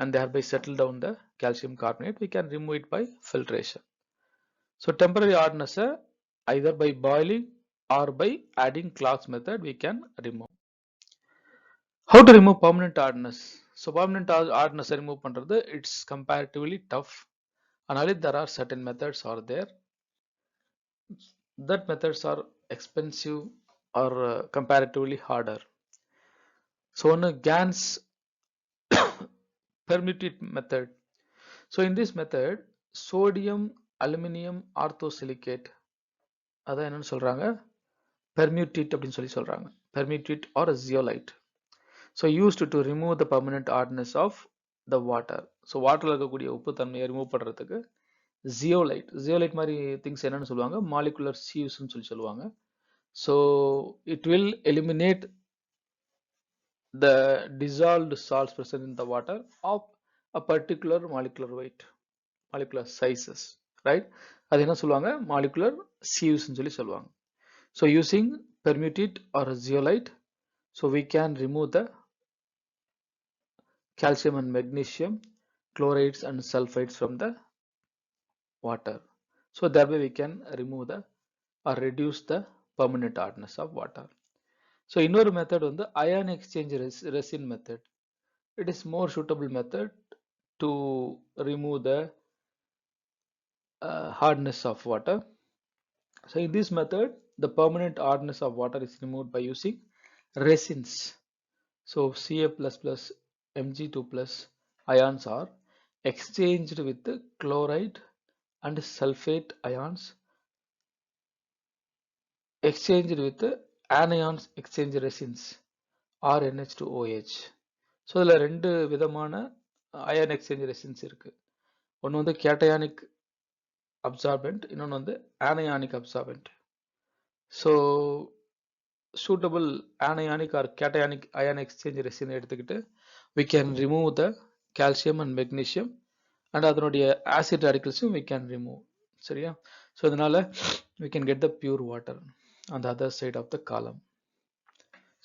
and thereby settle down the calcium carbonate. We can remove it by filtration. So temporary hardness either by boiling or by adding Clark's method we can remove. How to remove permanent hardness? So permanent hardness remove பண்றது it's comparatively tough. Analyze there are certain methods are there. That methods are expensive or comparatively harder. So one GAN's permutate method. So in this method, sodium aluminum orthosilicate அதான் என்னன்னு சொல்றாங்க permutate அப்படின்னு சொல்லி சொல்றாங்க permutate or zeolite. So used to remove the permanent hardness of the water. So waterல இருக்கக்கூடிய உப்பு தன்மையை remove பண்றதுக்கு zeolite மாதிரி things என்னன்னு சொல்லுவாங்க molecular sieves ன்னு சொல்லி சொல்லுவாங்க. So it will eliminate the dissolved salts present in the water of a particular molecular weight, molecular sizes, right? அது என்ன சொல்லுவாங்க molecular sieves ன்னு சொல்லி சொல்லுவாங்க. So using permutate or zeolite, so we can remove the calcium and magnesium chlorides and sulfides from the water. So that way we can remove the or reduce the permanent hardness of water. So இன்னொரு method வந்து ion exchange resin method. It is more suitable method to remove the hardness of water. So in this method the permanent hardness of water is removed by using resins. So Ca++ Mg2+ ions are exchanged with chloride and sulfate ions exchanged with anions exchange resins or NH2OH. So இதில் ரெண்டு விதமான iron exchange resins இருக்கு. ஒன்று வந்து cationic absorbent, இன்னொன்று வந்து anionic absorbent. So suitable anionic or cationic ion exchange resin எடுத்துக்கிட்டு we can remove the calcium and magnesium and அதனுடைய acid radicalஸும் we can remove. சரியா? ஸோ இதனால we can get the pure water on the other side of the column.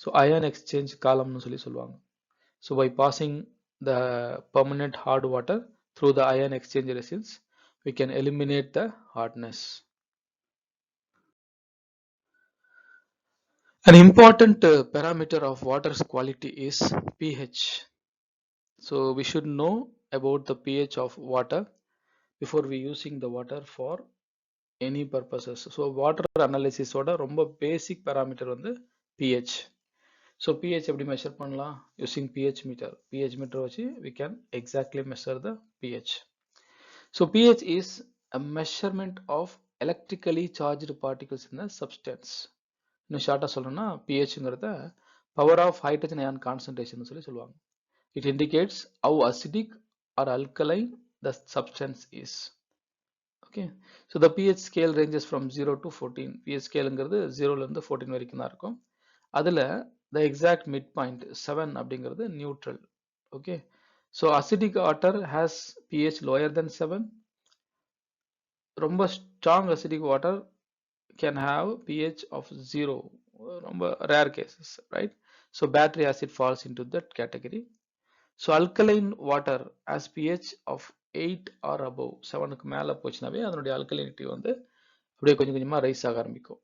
So ion exchange column னு சொல்லி சொல்லுவாங்க. So by passing the permanent hard water through the ion exchange resins, we can eliminate the hardness. An important parameter of water's quality is pH. So we should know about the pH of water before we using the water for any purposes. So water analysis ஓட ரொம்ப basic parameter வந்து pH. So pH எப்படி measure பண்ணலாம்? Using pH meter. pH meter வச்சு we can exactly measure the pH. So pH is a measurement of electrically charged particles in a substance. இன்னும் ஷார்ட்டா சொல்லணும்னா pHங்கிறத power of hydrogen ion concentration சொல்லி சொல்லுவாங்க. It indicates how acidic or alkaline the substance is. Okay. So the pH scale ranges from 0 to 14. pH scaleங்கிறது 0ல இருந்து 14 வரைக்கும் தான் இருக்கும். அதுல the exact midpoint 7 அப்படிங்கிறது neutral. Okay. So acidic water has pH lower than 7. ரொம்ப strong acidic water can have pH of 0. ரொம்ப rare cases, right? So battery acid falls into that category. So alkaline water has pH of 8 or above. 7க்கு மேல போச்சுனாவே அதனுடைய alkalinity வந்து அப்படியே கொஞ்சம் கொஞ்சமா rice ஆக ஆரம்பிக்கும்.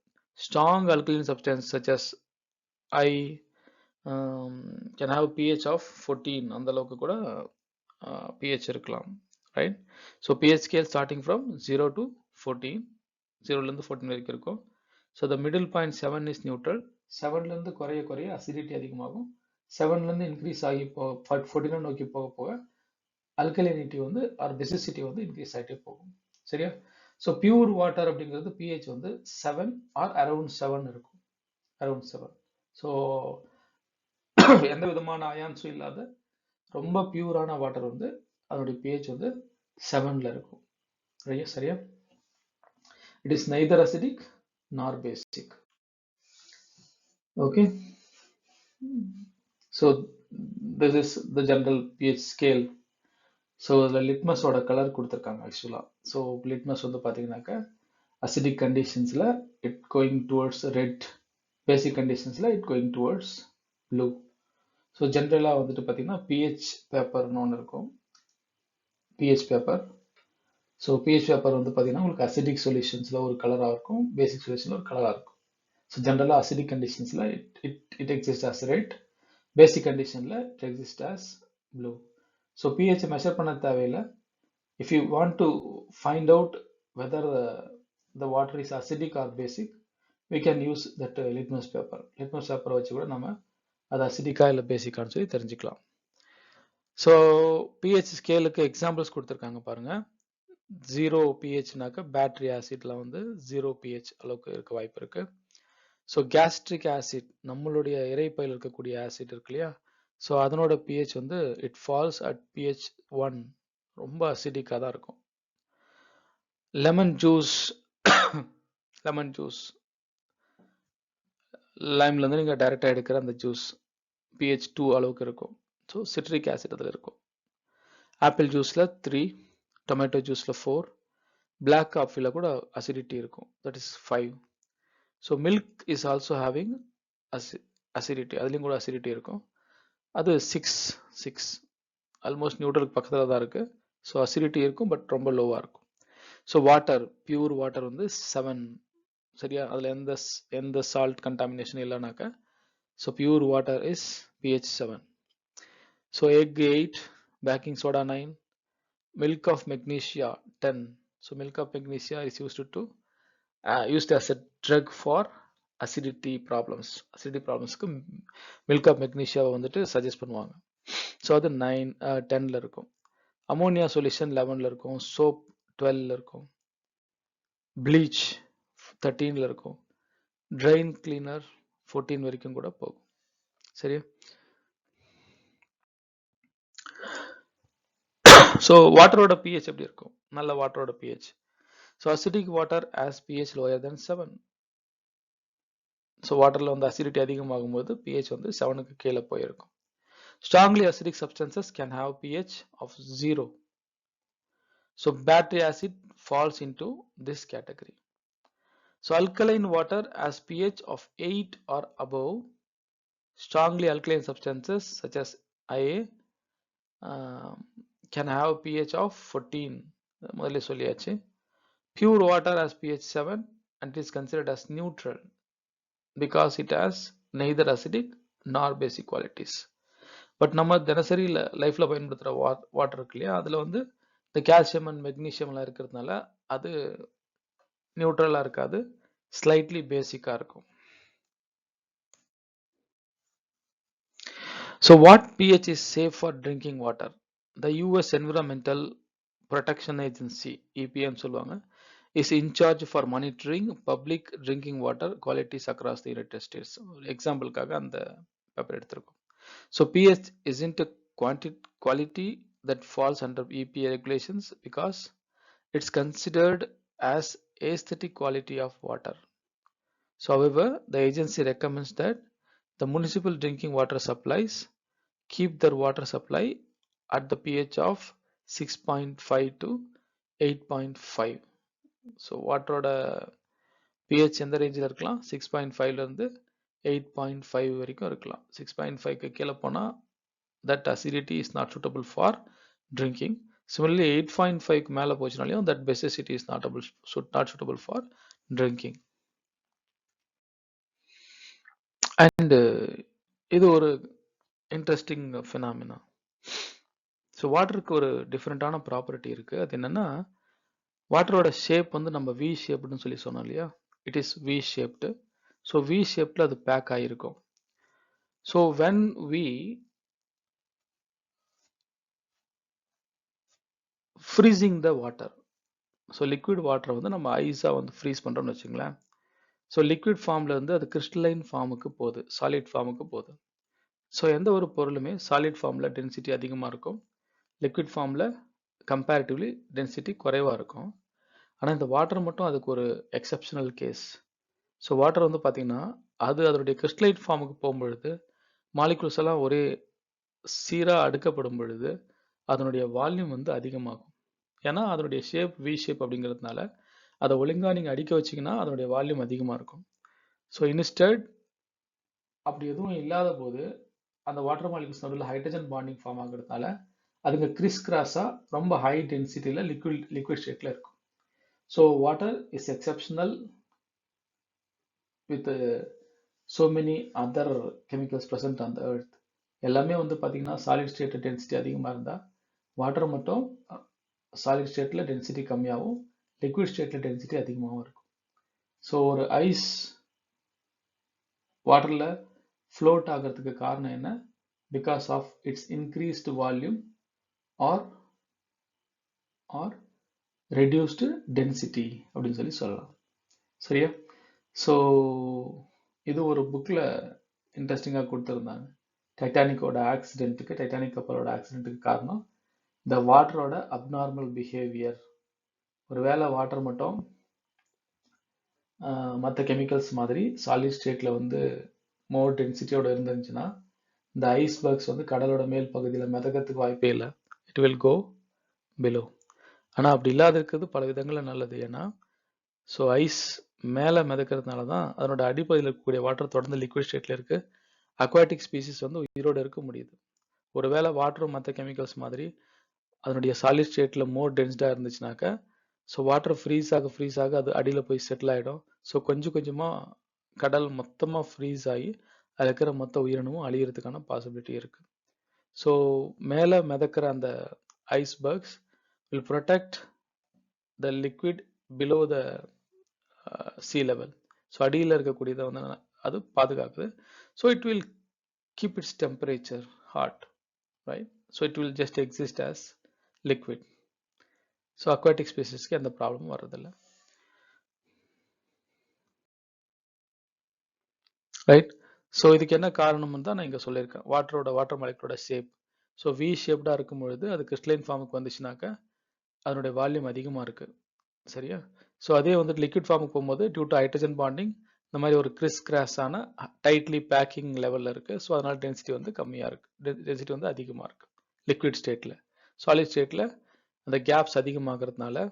Strong alkaline substance such as I can have pH of 14. அந்த அளவுக்கு கூட pH இருக்கலாம், right? So pH scale starting from 0 to 14. 0ல இருந்து 14 வரைக்கும் இருக்கும். So the middle point 7 is neutral. 7ல இருந்து குறைய குறைய acidity அதிகமாகும். 7ல இருந்து இன்க்ரீஸ் ஆகி 14 நோக்கி போக போக alkalinity வந்து ஆர் basicity வந்து இன்க்ரீஸ் ஆகிட்டே போகும். சரியா? ஸோ பியூர் வாட்டர் அப்படிங்கிறது pH வந்து 7 ஆர் அரௌண்ட் 7 இருக்கும். அரௌண்ட் 7. ஸோ எந்த விதமான அயான்ஸும் இல்லாத ரொம்ப பியூரான வாட்டர் வந்து அதனுடைய pH வந்து 7ல இருக்கும். சரியா? It is neither acidic nor basic. Okay, so this is the general pH scale. So இதில் லிட்மஸோட கலர் கொடுத்துருக்காங்க ஆக்சுவலாக. ஸோ லிட்மஸ் வந்து பார்த்தீங்கன்னாக்கா அசிடிக் கண்டிஷன்ஸில் it going towards red, basic கண்டிஷன்ஸில் it going towards blue. So ஜென்ரலாக வந்துட்டு பார்த்தீங்கன்னா பிஹெச் பேப்பர்னு ஒன்று இருக்கும், pH paper. So pH paper வந்து பார்த்தீங்கன்னா உங்களுக்கு அசிடிக் சொல்யூஷன்ஸில் ஒரு கலராக இருக்கும், பேசிக் சொல்யூஷனில் ஒரு கலராக இருக்கும். ஸோ ஜென்ரலாக அசிடிக் கண்டிஷன்ஸில் it exist as red, basic கண்டிஷனில் it exist as blue. So pH measure பண்ண தேவையில்லை. If you want to find out whether the water is acidic or basic, we can use that litmus paper. Litmus paper வச்சு கூட நம்ம அது அசிடிக்கா இல்லை பேசிக்கான்னு சொல்லி தெரிஞ்சுக்கலாம். ஸோ பிஹெச் ஸ்கேலுக்கு எக்ஸாம்பிள்ஸ் கொடுத்துருக்காங்க பாருங்க. 0 பிஹெச்னாக்க பேட்டரி ஆசிட்ல வந்து 0 பிஹெச் அளவுக்கு இருக்க வாய்ப்பு இருக்கு. ஸோ கேஸ்ட்ரிக் ஆசிட், நம்மளுடைய இறைப்பையில் இருக்கக்கூடிய ஆசிட் இருக்கு இல்லையா, ஸோ அதனோட பிஹெச் வந்து இட் ஃபால்ஸ் அட் பிஹெச் 1, ரொம்ப அசிடிக்காக தான் இருக்கும். லெமன் ஜூஸ், லெமன் ஜூஸ் லைம்ல இருந்து நீங்கள் டைரெக்டாக எடுக்கிற அந்த ஜூஸ் பிஹெச் 2 அளவுக்கு இருக்கும். ஸோ சிட்ரிக் ஆசிட் அதில் இருக்கும். ஆப்பிள் ஜூஸில் 3, டொமேட்டோ ஜூஸில் 4, பிளாக் காஃபியில் கூட அசிடிட்டி இருக்கும், that is 5. So milk is also having acidity, அதுலேயும் கூட அசிடிட்டி இருக்கும், அது 6 ஆல்மோஸ்ட் நியூட்ரலுக்கு பக்கத்தில் தான் இருக்குது. ஸோ அசிடிட்டி இருக்கும் பட் ரொம்ப லோவாக இருக்கும். ஸோ வாட்டர், பியூர் வாட்டர் வந்து 7, சரியா, அதில் எந்த சால்ட் கண்டாமினேஷன் இல்லைனாக்கா. So pure water is pH 7. So egg 8, baking soda 9, milk of magnesia 10. So milk of magnesia is used as a drug for acidity problems. Acidity ப்ராப்ளம்ஸ்க்கு milk of மெக்னீஷியாவை வந்துட்டு suggest பண்ணுவாங்க. So அது 9, 10ல இருக்கும். Ammonia solution 11ல இருக்கும், soap 12ல இருக்கும், bleach 13ல இருக்கும், train cleaner 14 வரைக்கும் கூட போகும். சரியா? ஸோ வாட்டரோட பிஹெச் எப்படி இருக்கும்? நல்ல வாட்டரோட pH. So acidic water as pH lower than 7. So வாட்டரில் வந்து அசிடிட்டி அதிகமாகும் போது பிஹெச் வந்து 7க்கு கீழே போயிருக்கும். Strongly acidic substances can have pH of 0. So battery acid falls into this category. So alkaline water has pH of 8 or above. Strongly alkaline substances such as IA can have pH of 14. முதல்ல சொல்லியாச்சு. Pure water has pH 7 and is considered as neutral because it has neither acidic nor basic qualities. But நம்ம தினசரி லைஃப்ல பயன்படுத்துகிற water இருக்கு இல்லையா, அதில் வந்து இந்த கால்சியம் அண்ட் மெக்னீஷியம்லாம் இருக்கிறதுனால அது நியூட்ரலாக இருக்காது, ஸ்லைட்லி பேசிக்காக இருக்கும். So what pH is safe for drinking water? The US environmental protection agency, இபிஏன்னு சொல்லுவாங்க, is in charge for monitoring public drinking water qualities across the United States. எக்ஸாம்பிளுக்காக அந்த பேப்பர் எடுத்திருக்கோம். So pH isn't a quality that falls under EPA regulations because it's considered as aesthetic quality of water. So however, the agency recommends that the municipal drinking water supplies keep their water supply at the pH of 6.5 to 8.5. So water pH எந்த ரேஞ்சில் இருக்கலாம்? 6.5ல இருந்து 8.5 வரைக்கும் இருக்கலாம். 6.5க்கு கீழே போனால் that acidity is not suitable for drinking. Similarly 8.5க்கு மேலே போச்சுனாலையும் that basicity is not suitable for drinking. And இது ஒரு இன்ட்ரெஸ்டிங் ஃபினாமினா. ஸோ வாட்டருக்கு ஒரு டிஃப்ரெண்டான ப்ராப்பர்ட்டி இருக்கு. அது என்னன்னா, வாட்டரோட ஷேப் வந்து நம்ம வி ஷேப்னு சொல்லி சொன்னோம் இல்லையா, it is V shaped. So V ஷேப்ல அது பேக் ஆகிருக்கும். So when we freezing the water, so liquid வாட்டரை வந்து நம்ம ஐஸாக வந்து ஃப்ரீஸ் பண்ணுறோம்னு வச்சுங்களேன். ஸோ லிக்விட் ஃபார்மில் இருந்து அது கிறிஸ்டலைன் ஃபார்முக்கு போகுது, சாலிட் ஃபார்முக்கு போகுது. ஸோ எந்த ஒரு பொருளுமே சாலிட் ஃபார்மில் டென்சிட்டி அதிகமாக இருக்கும், லிக்விட் ஃபார்மில் கம்பேரிட்டிவ்லி டென்சிட்டி குறைவாக இருக்கும். ஆனால் இந்த வாட்டர் மட்டும் அதுக்கு ஒரு எக்ஸப்ஷனல் கேஸ். ஸோ வாட்டர் வந்து பார்த்தீங்கன்னா அது அதனுடைய கிறிஸ்டலைட் ஃபார்முக்கு போகும்பொழுது மாலிகுல்ஸ் எல்லாம் ஒரே சீராக அடுக்கப்படும் பொழுது அதனுடைய வால்யூம் வந்து அதிகமாகும். ஏன்னா அதனுடைய ஷேப் வி ஷேப் அப்படிங்கிறதுனால அதை ஒழுங்காக நீங்கள் அடிக்க வச்சிங்கன்னா அதனுடைய வால்யூம் அதிகமாக இருக்கும். ஸோ இன்ஸ்டட் அப்படி எதுவும் இல்லாத போது அந்த வாட்டர் மாலிகுல்ஸ் நடுவில் ஹைட்ரஜன் பாண்டிங் ஃபார்ம் ஆகுறதுனால அதுங்க கிறிஸ் கிராஸாக ரொம்ப ஹை டென்சிட்டியில் லிக்விட் ஸ்டேட்டில் இருக்கும். So water is exceptional with so many other chemicals present on the earth. எல்லாமே வந்து பார்த்தீங்கன்னா சாலிட் ஸ்டேட் டென்சிட்டி அதிகமாக இருந்தால் வாட்டர் மட்டும் சாலிட் ஸ்டேட்டில் டென்சிட்டி கம்மியாகவும் லிக்விட் ஸ்டேட்டில் டென்சிட்டி அதிகமாகவும் இருக்கும். ஸோ ஒரு ஐஸ் வாட்டரில் ஃப்ளோட் ஆகிறதுக்கு காரணம் என்ன? Because of its increased volume or or reduced density அப்படின்னு சொல்லலாம். சரியா? ஸோ இது ஒரு புக்கில் இன்ட்ரெஸ்டிங்காக கொடுத்துருந்தாங்க. டைட்டானிக்கோட ஆக்சிடென்ட்டுக்கு டைட்டானிக் கப்பலோட ஆக்சிடென்ட்டுக்கு காரணம் இந்த வாட்டரோட அப்நார்மல் பிஹேவியர். ஒருவேளை வாட்டர் மட்டும் மற்ற கெமிக்கல்ஸ் மாதிரி சாலிட் ஸ்டேட்டில் வந்து மோர் டென்சிட்டியோட இருந்துச்சுன்னா இந்த ஐஸ்பர்க்ஸ் வந்து கடலோட மேல் பகுதியில் மிதக்கிறதுக்கு வாய்ப்பே இல்லை. It will go below. ஆனால் அப்படி இல்லாத இருக்கிறது பல விதங்களில் நல்லது. ஏன்னா ஸோ ஐஸ் மேலே மிதக்கிறதுனால தான் அதனோட அடிப்பகுதியில் இருக்கக்கூடிய வாட்டர் தொடர்ந்து லிக்விட் ஸ்டேட்டில் இருக்குது. அக்வாட்டிக் ஸ்பீசிஸ் வந்து உயிரோடு இருக்க முடியுது. ஒருவேளை வாட்டரும் மற்ற கெமிக்கல்ஸ் மாதிரி அதனுடைய சாலிட் ஸ்டேட்டில் மோர் டென்ஸ்டாக இருந்துச்சுனாக்கா ஸோ வாட்டர் ஃப்ரீஸ் ஆக அது அடியில் போய் செட்டில் ஆகிடும். ஸோ கொஞ்சம் கொஞ்சமாக கடல் மொத்தமாக ஃப்ரீஸ் ஆகி அதில் இருக்கிற மொத்த உயிரினமும் அழியறதுக்கான பாசிபிலிட்டி இருக்குது. ஸோ மேலே மிதக்கிற அந்த icebergs will protect the liquid below the sea level. So அடியில் இருக்கக்கூடியதை வந்து அது பாதுகாக்குது. So it will keep its temperature hot, right? So it will just exist as liquid. So aquatic species க்கு அந்த ப்ராப்ளம் வர்றதில்ல, ரைட்? ஸோ இதுக்கு என்ன காரணம்னு தான் நான் இங்கே சொல்லியிருக்கேன். வாட்டர் மாலிகுலோட ஷேப். ஸோ வி ஷேப்டாக இருக்கும் பொழுது அது கிறிஸ்டலைன் ஃபார்முக்கு வந்துச்சுனாக்கா அதனுடைய வால்யூம் அதிகமாக இருக்குது. சரியா? ஸோ அதே வந்துட்டு லிக்விட் ஃபார்முக்கு போகும்போது டியூ டு ஹைட்ரஜன் பாண்டிங் இந்த மாதிரி ஒரு கிராஸான டைட்லி பேக்கிங் லெவலில் இருக்குது. ஸோ அதனால டென்சிட்டி வந்து கம்மியாக இருக்குது, டென்சிட்டி வந்து அதிகமாக இருக்குது லிக்விட் ஸ்டேட்டில். சாலிட் ஸ்டேட்டில் அந்த கேப்ஸ் அதிகமாகிறதுனால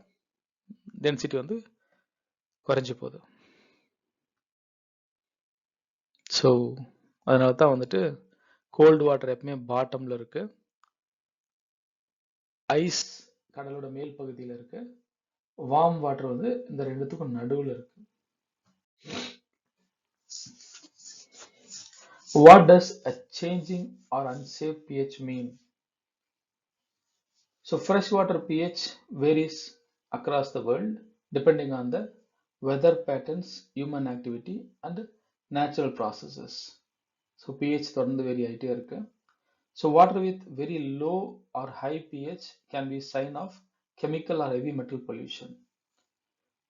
டென்சிட்டி வந்து குறைஞ்சி போகுது. ஸோ அதனால தான் வந்துட்டு கோல்டு வாட்டர் எப்பவுமே பாட்டமில் இருக்கு, ஐஸ் கடலோட மேல் பகுதியில் இருக்கு, வார்ம் வாட்டர் வந்து இந்த ரெண்டுத்துக்கும் நடுவில் இருக்கு. What does a changing or unsafe pH mean? So freshwater pH varies across the world depending on the weather patterns, human activity and natural processes. So pH தொடர்ந்து vary ஆயிட்டே இருக்கு. So water with very low or high pH can be sign of chemical or heavy metal pollution.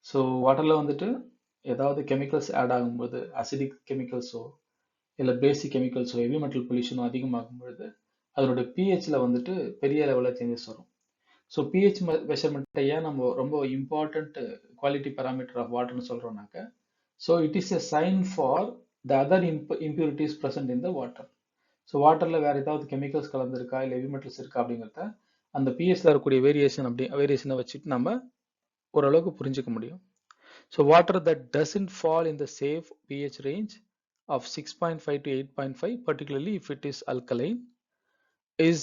So waterல வந்துட்டு ஏதாவது chemicals add ஆகும்போது acidic கெமிக்கல்ஸோ இல்லை பேசிக் கெமிக்கல்ஸோ heavy metal பொல்யூஷனோ அதிகமாகும் பொழுது அதனுடைய பிஹெச்ல வந்துட்டு பெரிய லெவலில் சேஞ்சஸ் வரும். ஸோ பிஹெச் மெஷர்மெண்ட்டை ஏன் நம்ம ரொம்ப இம்பார்ட்டண்ட் குவாலிட்டி பேராமீட்டர் ஆஃப் வாட்டர்னு சொல்கிறோம்னாக்க, so it is a sign for the other impurities present in the water. So வாட்டரில் வேறு ஏதாவது கெமிக்கல்ஸ் கலந்துருக்கா இல்லை ஹெவி மெட்டல்ஸ் இருக்கா அப்படிங்கிறத அந்த பிஹெச்ல இருக்கக்கூடிய வேரியேஷனை வச்சுட்டு நம்ம ஓரளவுக்கு புரிஞ்சுக்க முடியும். So water that doesn't fall in the safe pH range of 6.5 to 8.5, particularly if it is alkaline, is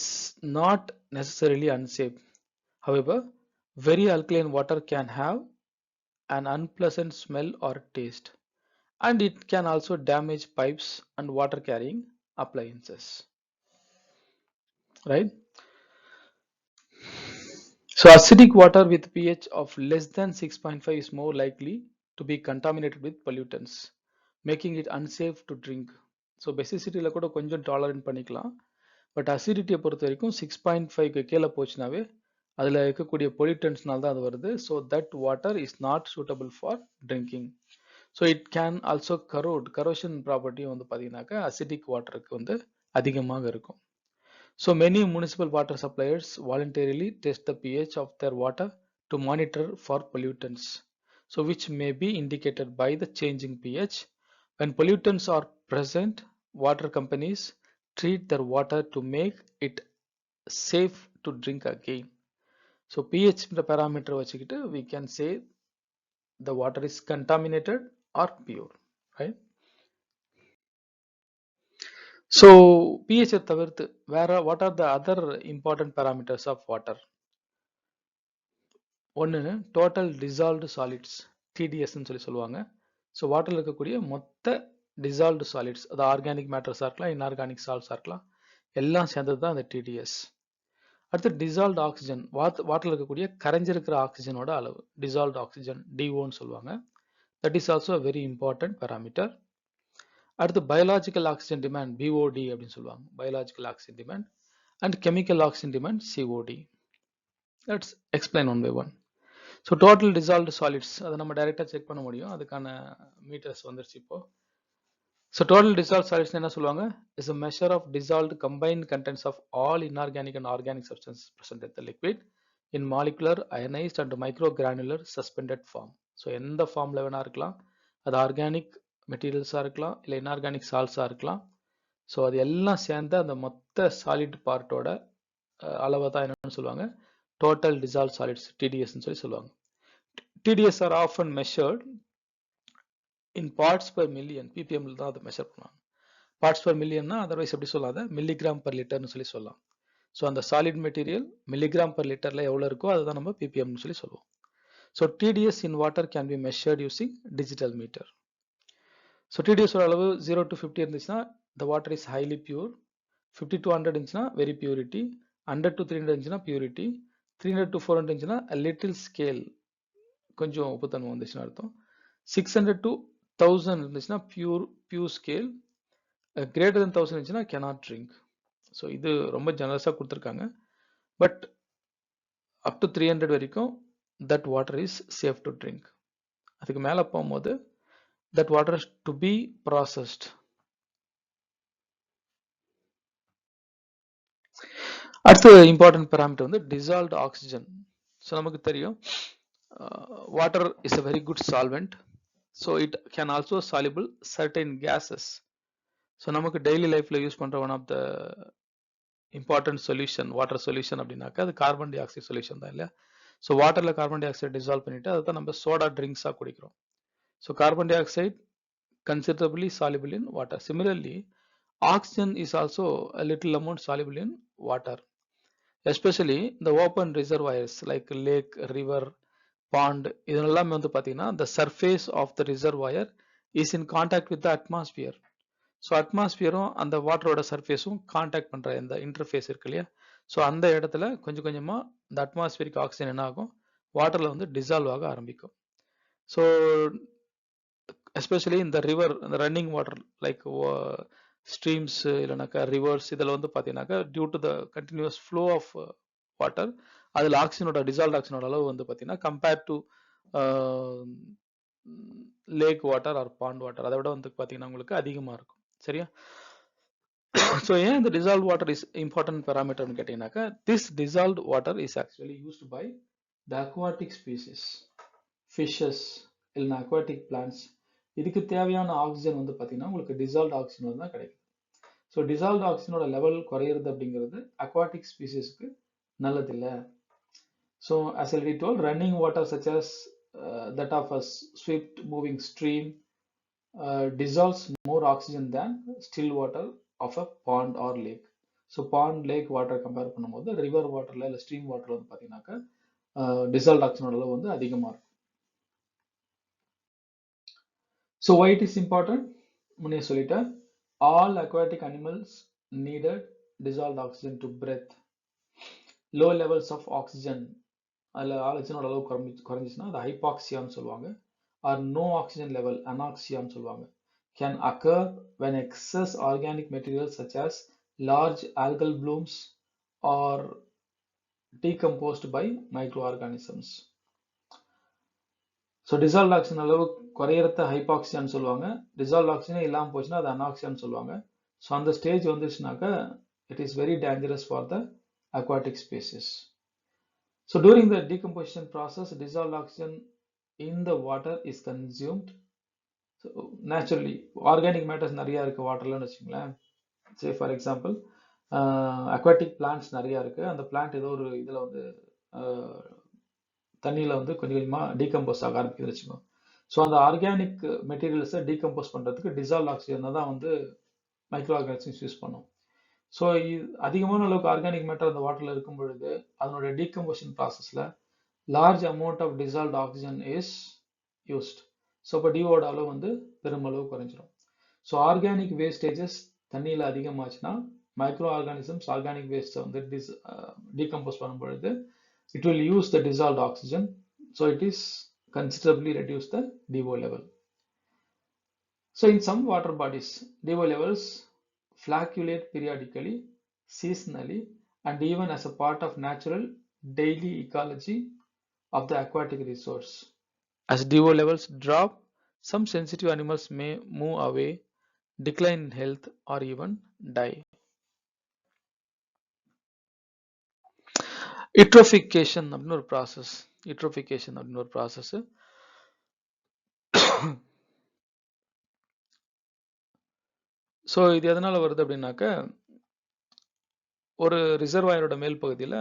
not necessarily unsafe. However, very alkaline water can have an unpleasant smell or taste, and it can also damage pipes and water carrying appliances, right? So acidic water with pH of less than 6.5 is more likely to be contaminated with pollutants, making it unsafe to drink. So பெசிசிட்டியில் கூட கொஞ்சம் tolerate பண்ணிக்கலாம், but அசிடிட்டியை பொறுத்த வரைக்கும் 6.5க்கு கீழே போச்சுனாவே அதில் இருக்கக்கூடிய பொல்யூட்டன்ஸ்னால தான் அது வருது. So that water is not suitable for drinking. So it can also corrosion ப்ராப்பர்ட்டியும் வந்து பார்த்தீங்கன்னாக்கா அசிடிக் வாட்டருக்கு வந்து அதிகமாக இருக்கும். So many municipal water suppliers voluntarily test the pH of their water to monitor for pollutants, so which may be indicated by the changing pH. When pollutants are present, water companies treat their water to make it safe to drink again. So pH parameter வச்சுக்கிட்டு we can say the water is contaminated or pure, right? So pH தவிர்த்து வேற what are the other important parameters of water? ஒன்று total dissolved solids, டிடிஎஸ்ன்னு சொல்லி சொல்லுவாங்க. So வாட்டரில் இருக்கக்கூடிய மொத்த dissolved solids, அது ஆர்கானிக் மேட்டர்ஸாக இருக்கலாம், இன்ஆர்கானிக் சால்ட்ஸாக இருக்கலாம், எல்லாம் சேர்ந்தது தான் அந்த டிடிஎஸ். அடுத்து டிசால்வ்டு ஆக்சிஜன், வாட்டரில் இருக்கக்கூடிய கரைஞ்சிருக்கிற ஆக்சிஜனோட அளவு, டிசால்வ்டு ஆக்சிஜன் டிஓன்னு சொல்லுவாங்க. That is also very important parameter. அடுத்து பயாலாஜிக்கல் ஆக்சிஜன் டிமாண்ட், பிஓடி அப்படின்னு சொல்லுவாங்க, biological oxygen demand. And chemical oxygen demand, COD. Let's explain one by one. So total dissolved solids அதை நம்ம டைரெக்டாக செக் பண்ண முடியும், அதுக்கான மீட்டர்ஸ் வந்துருச்சு இப்போ. ஸோ டோட்டல் டிசால்வ் சாலிட்ஸ் என்ன சொல்லுவாங்க? Is a measure of dissolved combined contents of all inorganic and organic substance present in the liquid in molecular, ionised and micro granular suspended form. So எந்த ஃபார்மில் வேணா இருக்கலாம், அது organic மெட்டீரியல்ஸாக இருக்கலாம், இல்லை inorganic சால்ட்ஸாக இருக்கலாம். ஸோ அது எல்லாம் சேர்ந்த அந்த மொத்த சாலிட் பார்ட்டோட அளவை தான் என்னன்னு சொல்லுவாங்க? Total dissolved solids, TDS ன்னு சொல்லி சொல்லுவாங்க. TDS are often measured in parts per million, ppm ல தான் அதை மெஷர் பண்ணுவாங்க. parts per million னா அதர்வைஸ் எப்படி சொல்லாத மில்லிகிராம் per லிட்டர்னு சொல்லி சொல்லலாம். ஸோ அந்த சாலிட் மெட்டீரியல் மில்லிகிராம் per லிட்டர்ல எவ்வளோ இருக்கோ அதுதான் நம்ம ppm னு சொல்லி சொல்லுவோம். So TDS in water can be measured using digital meter. So TDS ஓட அளவு 0 to 50 இருந்துச்சுன்னா the water is highly pure, 50 to 100 இருந்துச்சுன்னா very purity, 100 to 300 இருந்துச்சுன்னா purity, 300 to 400 இருந்துச்சுன்னா a little scale, கொஞ்சம் உப்புத்தன்மை வந்துச்சுன்னா அர்த்தம். 600 to 1000 இருந்துச்சுன்னா பியூர் ஸ்கேல், கிரேட்டர் தென் 1000 இருந்துச்சுன்னா cannot drink. ஸோ இது ரொம்ப ஜெனரஸாக கொடுத்துருக்காங்க. பட் அப் டு 300 வரைக்கும் that water is safe to drink. அதுக்கு மேலே போகும்போது that water is to be processed. அடுத்து இம்பார்ட்டன்ட் பேராமீட்டர் வந்து டிசால்வ்டு ஆக்சிஜன். ஸோ நமக்கு தெரியும் water is a very good solvent. So it can also soluble certain gases. So நமக்கு daily லைஃப்ல use பண்ற one of the important solution, water solution அப்படின்னாக்கா அது carbon di oxide solution தான் இல்லையா? ஸோ வாட்டர்ல கார்பன் டை ஆக்சைடு டிசால்வ் பண்ணிட்டு அதை தான் நம்ம சோடா ட்ரிங்க்ஸாக குடிக்கிறோம். So carbon di oxide considerably soluble in water. Similarly, oxygen is also a little amount soluble in water, especially the open reservoirs like lake, river, pond. இதெல்லாம் வந்து பார்த்தீங்கன்னா the surface of the reservoir is in contact with the atmosphere. So அட்மாஸ்பியரும் அந்த வாட்டரோட சர்ஃபேஸும் contact பண்ற இந்த interface இருக்கு இல்லையா? ஸோ அந்த இடத்துல கொஞ்சம் கொஞ்சமா இந்த அட்மாஸ்பியரிக் ஆக்சிஜன் என்ன ஆகும், வாட்டர்ல வந்து டிசால்வ் ஆக ஆரம்பிக்கும். ஸோ எஸ்பெஷலி இந்த ரிவர், இந்த ரன்னிங் வாட்டர் லைக் ஸ்ட்ரீம்ஸ் இல்லைனாக்கா ரிவர்ஸ், இதில் வந்து பார்த்தீங்கன்னாக்கா due to the continuous flow of water, அதில் ஆக்சிஜனோட டிசால்வ் ஆக்சிஜனோட அளவு வந்து பார்த்தீங்கன்னா compared to lake water or pond water அதை விட வந்து பார்த்தீங்கன்னா உங்களுக்கு அதிகமாக இருக்கும். சரியா? ஸோ ஏன் இந்த டிசால்வ் வாட்டர் இஸ் இம்பார்ட்டன்ட் பேராமீட்டர்னு கேட்டீங்கன்னாக்கா this dissolve water is actually used by the aquatic species, fishes இல்லைன்னா அக்வாட்டிக் பிளான்ட்ஸ். இதுக்கு தேவையான ஆக்சிஜன் வந்து பார்த்தீங்கன்னா உங்களுக்கு டிசால்வ் ஆக்சிஜன் தான் கிடைக்கும். ஸோ டிசால்வ் ஆக்சிஜனோட லெவல் குறையிறது அப்படிங்கிறது அக்வாட்டிக் ஸ்பீசிஸ்க்கு நல்லதில்லை. So as already told, running water such as that of a swift moving stream dissolves more oxygen than still water of a pond or lake. So pond, lake water compare பண்ணும்போது river வாட்டர்ல இல்லை stream வாட்டர்ல வந்து பார்த்தீங்கன்னாக்கா dissolve ஆக்சிஜனோட அளவு வந்து அதிகமாக இருக்கும். So why it is important? முன்னே சொல்லிட்டேன், all aquatic animals needed dissolved oxygen to breathe. Low levels of oxygen, அதில் ஆக்சிஜனோட அளவு குறைஞ்சிச்சுன்னா அது ஹைபாக்சியான்னு சொல்லுவாங்க, or no oxygen level, anoxiaன்னு சொல்லுவாங்க, can occur when excess organic materials such as large algal blooms are decomposed by microorganisms. So dissolve oxygen அளவு குறையறத ஹைபாக்சியான்னு சொல்லுவாங்க, dissolve ஆக்சிஜனே இல்லாமல் போச்சுன்னா அது அனாக்சியான்னு சொல்லுவாங்க. ஸோ அந்த ஸ்டேஜ் வந்துச்சுனாக்கா it is very dangerous for the aquatic species. So during the decomposition process, dissolved oxygen in the water is consumed. So naturally, organic matters நிறைய இருக்கு வாட்டர்லன்னு வச்சுங்களேன். Say for example, aquatic plants நிறைய இருக்கு. அந்த plant ஏதோ ஒரு இதுல வந்து தண்ணியில வந்து கொஞ்சம் கொஞ்சமா டீகம்போஸ் ஆக ஆரம்பிக்குதுன்னு வச்சுக்கோங்க. ஸோ அந்த ஆர்கானிக் மெட்டீரியல்ஸை டீகம்போஸ் பண்றதுக்கு டிசால்வ் ஆக்சிஜன் தான் வந்து மைக்ரோ ஆர்கானிசம்ஸ் யூஸ் பண்ணும். ஸோ அதிகமான அளவுக்கு ஆர்கானிக் மேட்டர் அந்த வாட்டர்ல இருக்கும் பொழுது அதனுடைய டீகம்போஷன் ப்ராசஸ்ல large amount of dissolved oxygen is used. So இப்போ டிஓட அளவு வந்து பெருமளவு குறைஞ்சிரும். ஸோ ஆர்கானிக் வேஸ்டேஜஸ் தண்ணியில் அதிகமாச்சுன்னா மைக்ரோ ஆர்கானிசம்ஸ் ஆர்கானிக் வேஸ்ட்டை வந்து டீகம்போஸ் பண்ணும் பொழுது it will use the dissolved oxygen, so it is considerably reduce the DO level. So in some water bodies, DO levels fluctuate periodically, seasonally, and even as a part of natural daily ecology of the aquatic resource. As DO levels drop, some sensitive animals may move away, decline in health, or even die. Eutrophication அப்படின்னு ஒரு process. Eutrophication அப்படின்னு ஒரு process. So இது எதனால வருது அப்படின்னாக்க, ஒரு ரிசர்வாயரோட மேல் பகுதியில்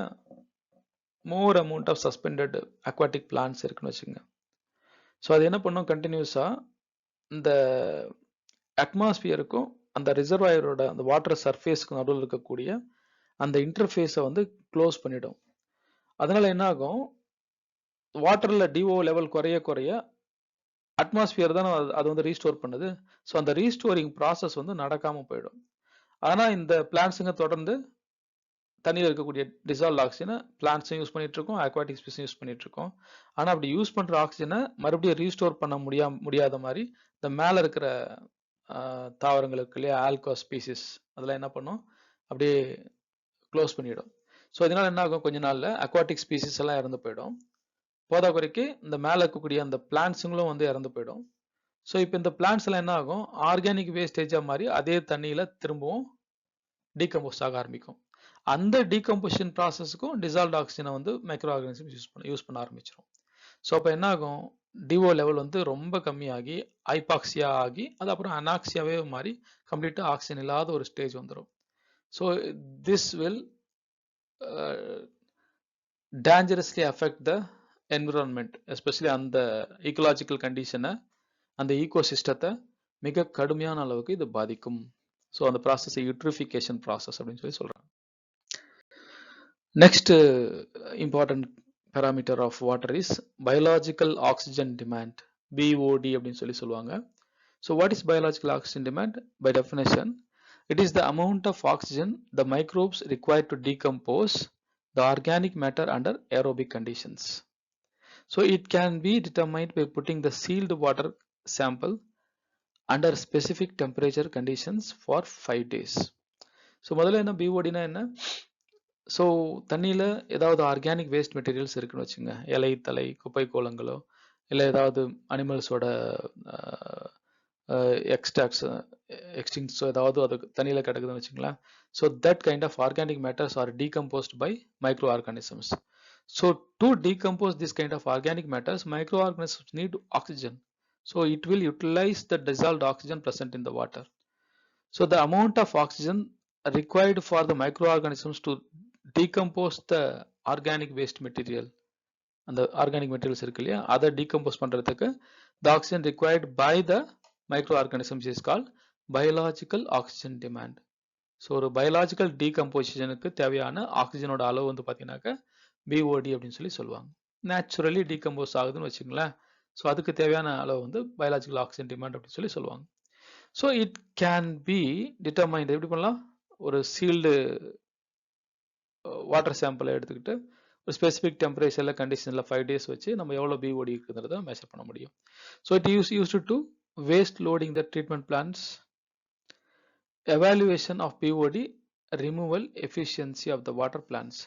more amount of suspended aquatic plants இருக்குன்னு வச்சுங்க. ஸோ அது என்ன பண்ணும், கண்டினியூஸாக இந்த அட்மாஸ்பியருக்கும் அந்த ரிசர்வாயரோட அந்த வாட்டர் சர்ஃபேஸ்க்கு நடுவில் இருக்கக்கூடிய அந்த இன்டர்ஃபேஸை வந்து க்ளோஸ் பண்ணிடும். அதனால என்ன ஆகும், வாட்டரில் டிஓ லெவல் குறைய குறைய அட்மாஸ்பியர் தான் அது வந்து ரீஸ்டோர் பண்ணுது. ஸோ அந்த ரீஸ்டோரிங் ப்ராசஸ் வந்து நடக்காமல் போயிடும். ஆனால் இந்த பிளான்ட்ஸுங்க தொடர்ந்து தண்ணியில் இருக்கக்கூடிய டிசால்வ் ஆக்சிஜனை பிளான்ட்ஸும் யூஸ் பண்ணிட்டு இருக்கோம், அக்வாட்டிக் ஸ்பீஸும் யூஸ் பண்ணிட்டு இருக்கோம். ஆனால் அப்படி யூஸ் பண்ணுற ஆக்சிஜனை மறுபடியும் ரீஸ்டோர் பண்ண முடியாத மாதிரி இந்த மேலே இருக்கிற தாவரங்களுக்கு இல்லையா, ஆல்கோ ஸ்பீசிஸ் அதெல்லாம் என்ன பண்ணும், அப்படியே க்ளோஸ் பண்ணிடும். ஸோ இதனால என்ன ஆகும், கொஞ்ச நாளில் அக்வாட்டிக் ஸ்பீசிஸ் எல்லாம் இறந்து போயிடும். போதாக்குறைக்கு இந்த மேலே இருக்கக்கூடிய அந்த பிளான்ட்ஸுங்களும் வந்து இறந்து போயிடும். ஸோ இப்போ இந்த பிளான்ட்ஸ் எல்லாம் என்ன ஆகும், ஆர்கானிக் வேஸ்டேஜாக மாதிரி அதே தண்ணியில் திரும்பவும் டீகம்போஸ் ஆக ஆரம்பிக்கும். அந்த டீகம்போசிஷன் ப்ராசஸுக்கும் டிசால்வ்ட் ஆக்சிஜனை வந்து மைக்ரோ ஆர்கானிசம் யூஸ் பண்ண ஆரம்பிச்சிடும். ஸோ அப்போ என்ன ஆகும், டிஓ லெவல் வந்து ரொம்ப கம்மியாகி ஹைபாக்சியா ஆகி அது அப்புறம் அனாக்சியாவே மாறி கம்ப்ளீட்டாக ஆக்சிஜன் இல்லாத ஒரு ஸ்டேஜ் வந்துடும். So this will dangerously affect the environment, especially அந்த ஈக்கலாஜிக்கல் கண்டிஷனை, அந்த ஈகோசிஸ்டத்தை மிக கடுமையான அளவுக்கு இது பாதிக்கும். ஸோ அந்த ப்ராசஸ் யூட்ரிஃபிகேஷன் ப்ராசஸ் அப்படின்னு சொல்லி சொல்றாங்க. Next important parameter of water is biological oxygen demand, BOD அப்படின்னு சொல்லி சொல்லுவாங்க. So what is biological oxygen demand? By definition, it is the amount of oxygen the microbes require to decompose the organic matter under aerobic conditions. So it can be determined by putting the sealed water sample under specific temperature conditions for 5 days. So முதல்ல என்ன பிஓடினா என்ன? So தண்ணியில் ஏதாவது organic waste materials இருக்குன்னு வச்சுங்க, இலை தலை குப்பை கோலங்களோ இல்லை ஏதாவது அனிமல்ஸோட எக்ஸ்டிங்ஸோ ஏதாவது அது தண்ணியில் கிடக்குதுன்னு வச்சுங்களேன். So that kind of organic matters are decomposed by micro organisms. So to decompose this kind of organic matters, microorganisms need oxygen. So it will utilize the dissolved oxygen present in the water. So the amount of oxygen required for the microorganisms to decompose the organic waste material, and the organic materials இருக்கு இல்லையா, அதை decompose பண்றதுக்கு the oxygen required by the microorganisms is called biological oxygen demand. So ஒரு biological டீகம்போசிஷனுக்கு தேவையான ஆக்சிஜனோட அளவு வந்து பார்த்தீங்கன்னாக்க BOD அப்படின்னு சொல்லி சொல்லுவாங்க. நேச்சுரலி டீகம்போஸ் ஆகுதுன்னு வச்சுங்களேன். ஸோ அதுக்கு தேவையான அளவு வந்து பயாலஜிக்கல் ஆக்சிஜன் டிமாண்ட் அப்படின்னு சொல்லி சொல்லுவாங்க. So it can be determined, எப்படி பண்ணலாம், ஒரு சீல்டு வாட்டர் சாம்பிளை எடுத்துக்கிட்டு ஒரு ஸ்பெசிஃபிக் டெம்பரேச்சரில் கண்டிஷனில் 5 days வச்சு நம்ம எவ்வளோ பிஓடி இருக்குங்கிறத மெஷர் பண்ண முடியும். So it used to waste loading the treatment plants, evaluation of BOD, removal efficiency of the water plants.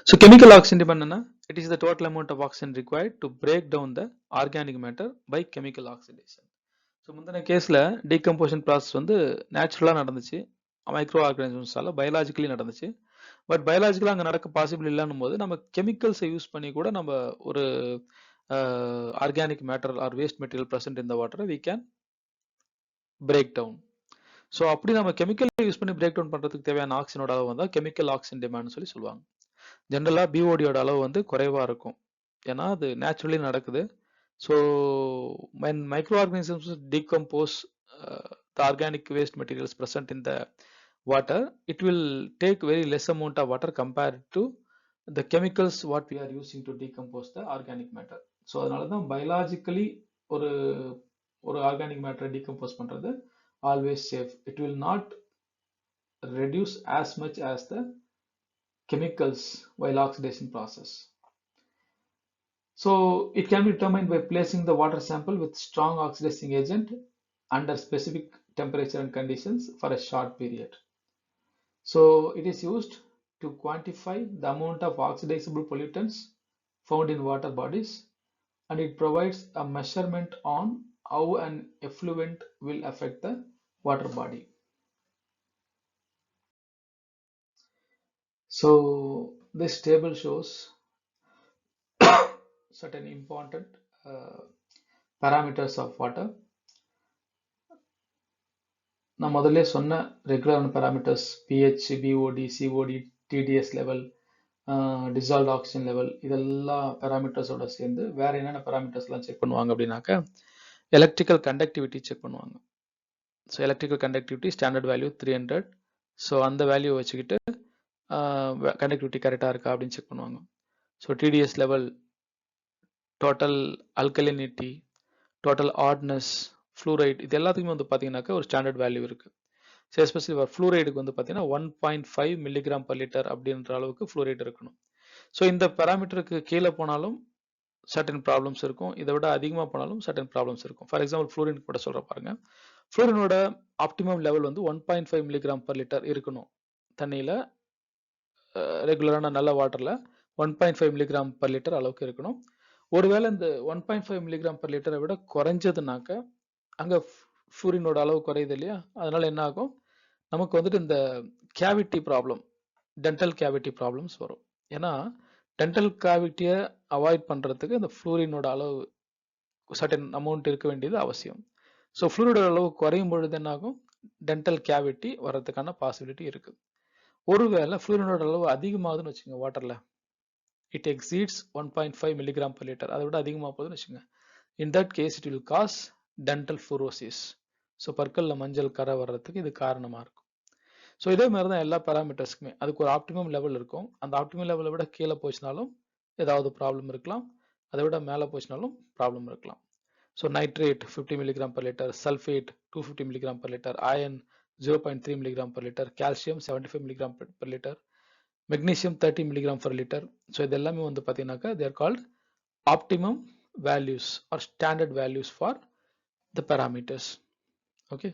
So chemical oxygen demand, it is the total amount of oxygen required to break down the organic matter by chemical oxidation. So முந்தின கேஸ்ல decomposition process வந்து நேச்சுரலாக நடந்துச்சு, micro ஆர்கானிசம்ஸால biologically நடந்துச்சு. But பயாலஜிக்கலாக அங்கே நடக்க possible இல்லைன்னும் போது நம்ம கெமிக்கல்ஸை யூஸ் பண்ணி கூட நம்ம ஒரு organic matter or waste material present இந்த வாட்டரை we can break down. So அப்படி நம்ம கெமிக்கல் யூஸ் பண்ணி பிரேக் டவுன் பண்ணுறதுக்கு தேவையான ஆக்சிஜனோட அளவு வந்தால் கெமிக்கல் ஆக்சிஜன் டிமாண்ட்னு சொல்லி சொல்லுவாங்க. ஜென்ரலாக பிஓடியோட அளவு வந்து குறைவாக இருக்கும், ஏன்னா அது நேச்சுரலி நடக்குது. So when microorganisms decompose the organic waste materials present in the water, it will take very less amount of water compared to the chemicals what we are using to decompose the organic matter. So அதனால தான் biologically ஒரு ஒரு organic மேட்டரை decompose பண்றது always safe. It will not reduce as much as the chemicals while oxidation process. So it can be determined by placing the water sample with strong oxidizing agent under specific temperature and conditions for a short period. So it is used to quantify the amount of oxidizable pollutants found in water bodies, and it provides a measurement on how an effluent will affect the water body. So this table shows certain important parameters of water. நான் முதல்ல சொன்ன ரெகுலரான parameters pH, BOD, COD, TDS level, dissolved oxygen level, இதெல்லாம் பேராமீட்டர்ஸோட சேர்ந்து வேற என்னென்ன பேராமீட்டர்ஸ்லாம் செக் பண்ணுவாங்க அப்படின்னாக்கா எலக்ட்ரிக்கல் கண்டக்டிவிட்டி செக் பண்ணுவாங்க. So electrical conductivity standard value 300. So அந்த வேல்யூ வச்சுக்கிட்டு கண்டக்டிவிட்டி கரெக்டாக இருக்கா அப்படின்னு செக் பண்ணுவாங்க. So TDS level, total alkalinity, total hardness, fluoride, இது எல்லாத்துக்குமே வந்து பார்த்தீங்கன்னாக்கா ஒரு ஸ்டாண்டர்ட் வேல்யூ இருக்கு. ஸோ எஸ்பெஷலி ஃப்ளூரைடுக்கு வந்து பார்த்தீங்கன்னா 1.5 மில்லிகிராம் பர் லிட்டர் அப்படின்ற அளவுக்கு ஃப்ளூரைட் இருக்கணும். ஸோ இந்த பேராமீட்டருக்கு கீழே போனாலும் சர்டன் ப்ராப்ளம்ஸ் இருக்கும், இதை விட அதிகமாக போனாலும் சர்டன் ப்ராப்ளம்ஸ் இருக்கும். ஃபார் எக்ஸாம்பிள் ஃப்ளூரின் கூட சொல்ற பாருங்க. ஃப்ளூரினோட ஆப்டிமம் லெவல் வந்து 1.5 மில்லிகிராம் பர் லிட்டர் இருக்கணும். தண்ணியில் ரெகுலரான நல்ல வாட்டரில் 1.5 மில்லிகிராம் பர் லிட்டர் அளவுக்கு இருக்கணும். ஒருவேளை இந்த 1.5 மில்லிகிராம் பர் லிட்டரை விட குறைஞ்சதுனாக்க அங்கே ஃப்ளூரினோட அளவு குறையுது இல்லையா, அதனால என்ன ஆகும், நமக்கு வந்துட்டு இந்த cavity problem, dental cavity problems வரும். ஏன்னா டென்டல் கேவிட்டியை அவாய்ட் பண்ணுறதுக்கு இந்த ஃப்ளூரினோட அளவு சர்டன் அமௌண்ட் இருக்க வேண்டியது அவசியம். ஸோ ஃப்ளூரினோட அளவு குறையும் பொழுது என்ன ஆகும், டென்டல் கேவிட்டி வர்றதுக்கான பாசிபிலிட்டி இருக்கு. ஒருவேளை ஃப்ளூரினோட அளவு அதிகமாகுதுன்னு வச்சுங்க வாட்டரில், it exceeds 1.5 milligram per litre, அதை விட அதிகமாக போகுதுன்னு வச்சுங்க, in that case it will cause dental fluorosis. So பற்களில் மஞ்சள் கரை வர்றதுக்கு இது காரணமாக இருக்கும். ஸோ இதே மாதிரி தான் எல்லா பேராமீட்டர்ஸ்க்குமே அதுக்கு ஒரு ஆப்டிமம் லெவல் இருக்கும். அந்த ஆப்டிமம் லெவலை விட கீழே போச்சுனாலும் ஏதாவது ப்ராப்ளம் இருக்கலாம், அதை விட மேலே போச்சுனாலும் ப்ராப்ளம் இருக்கலாம். So nitrate 50 milligram per litre, sulphate 250 milligram per litre, iron 0.3 milligram per litre, calcium 75 milligram per litre, magnesium 30 milligram per litre. So இது எல்லாமே வந்து பார்த்தீங்கன்னாக்கா they're called optimum values or standard values for the parameters. Okay.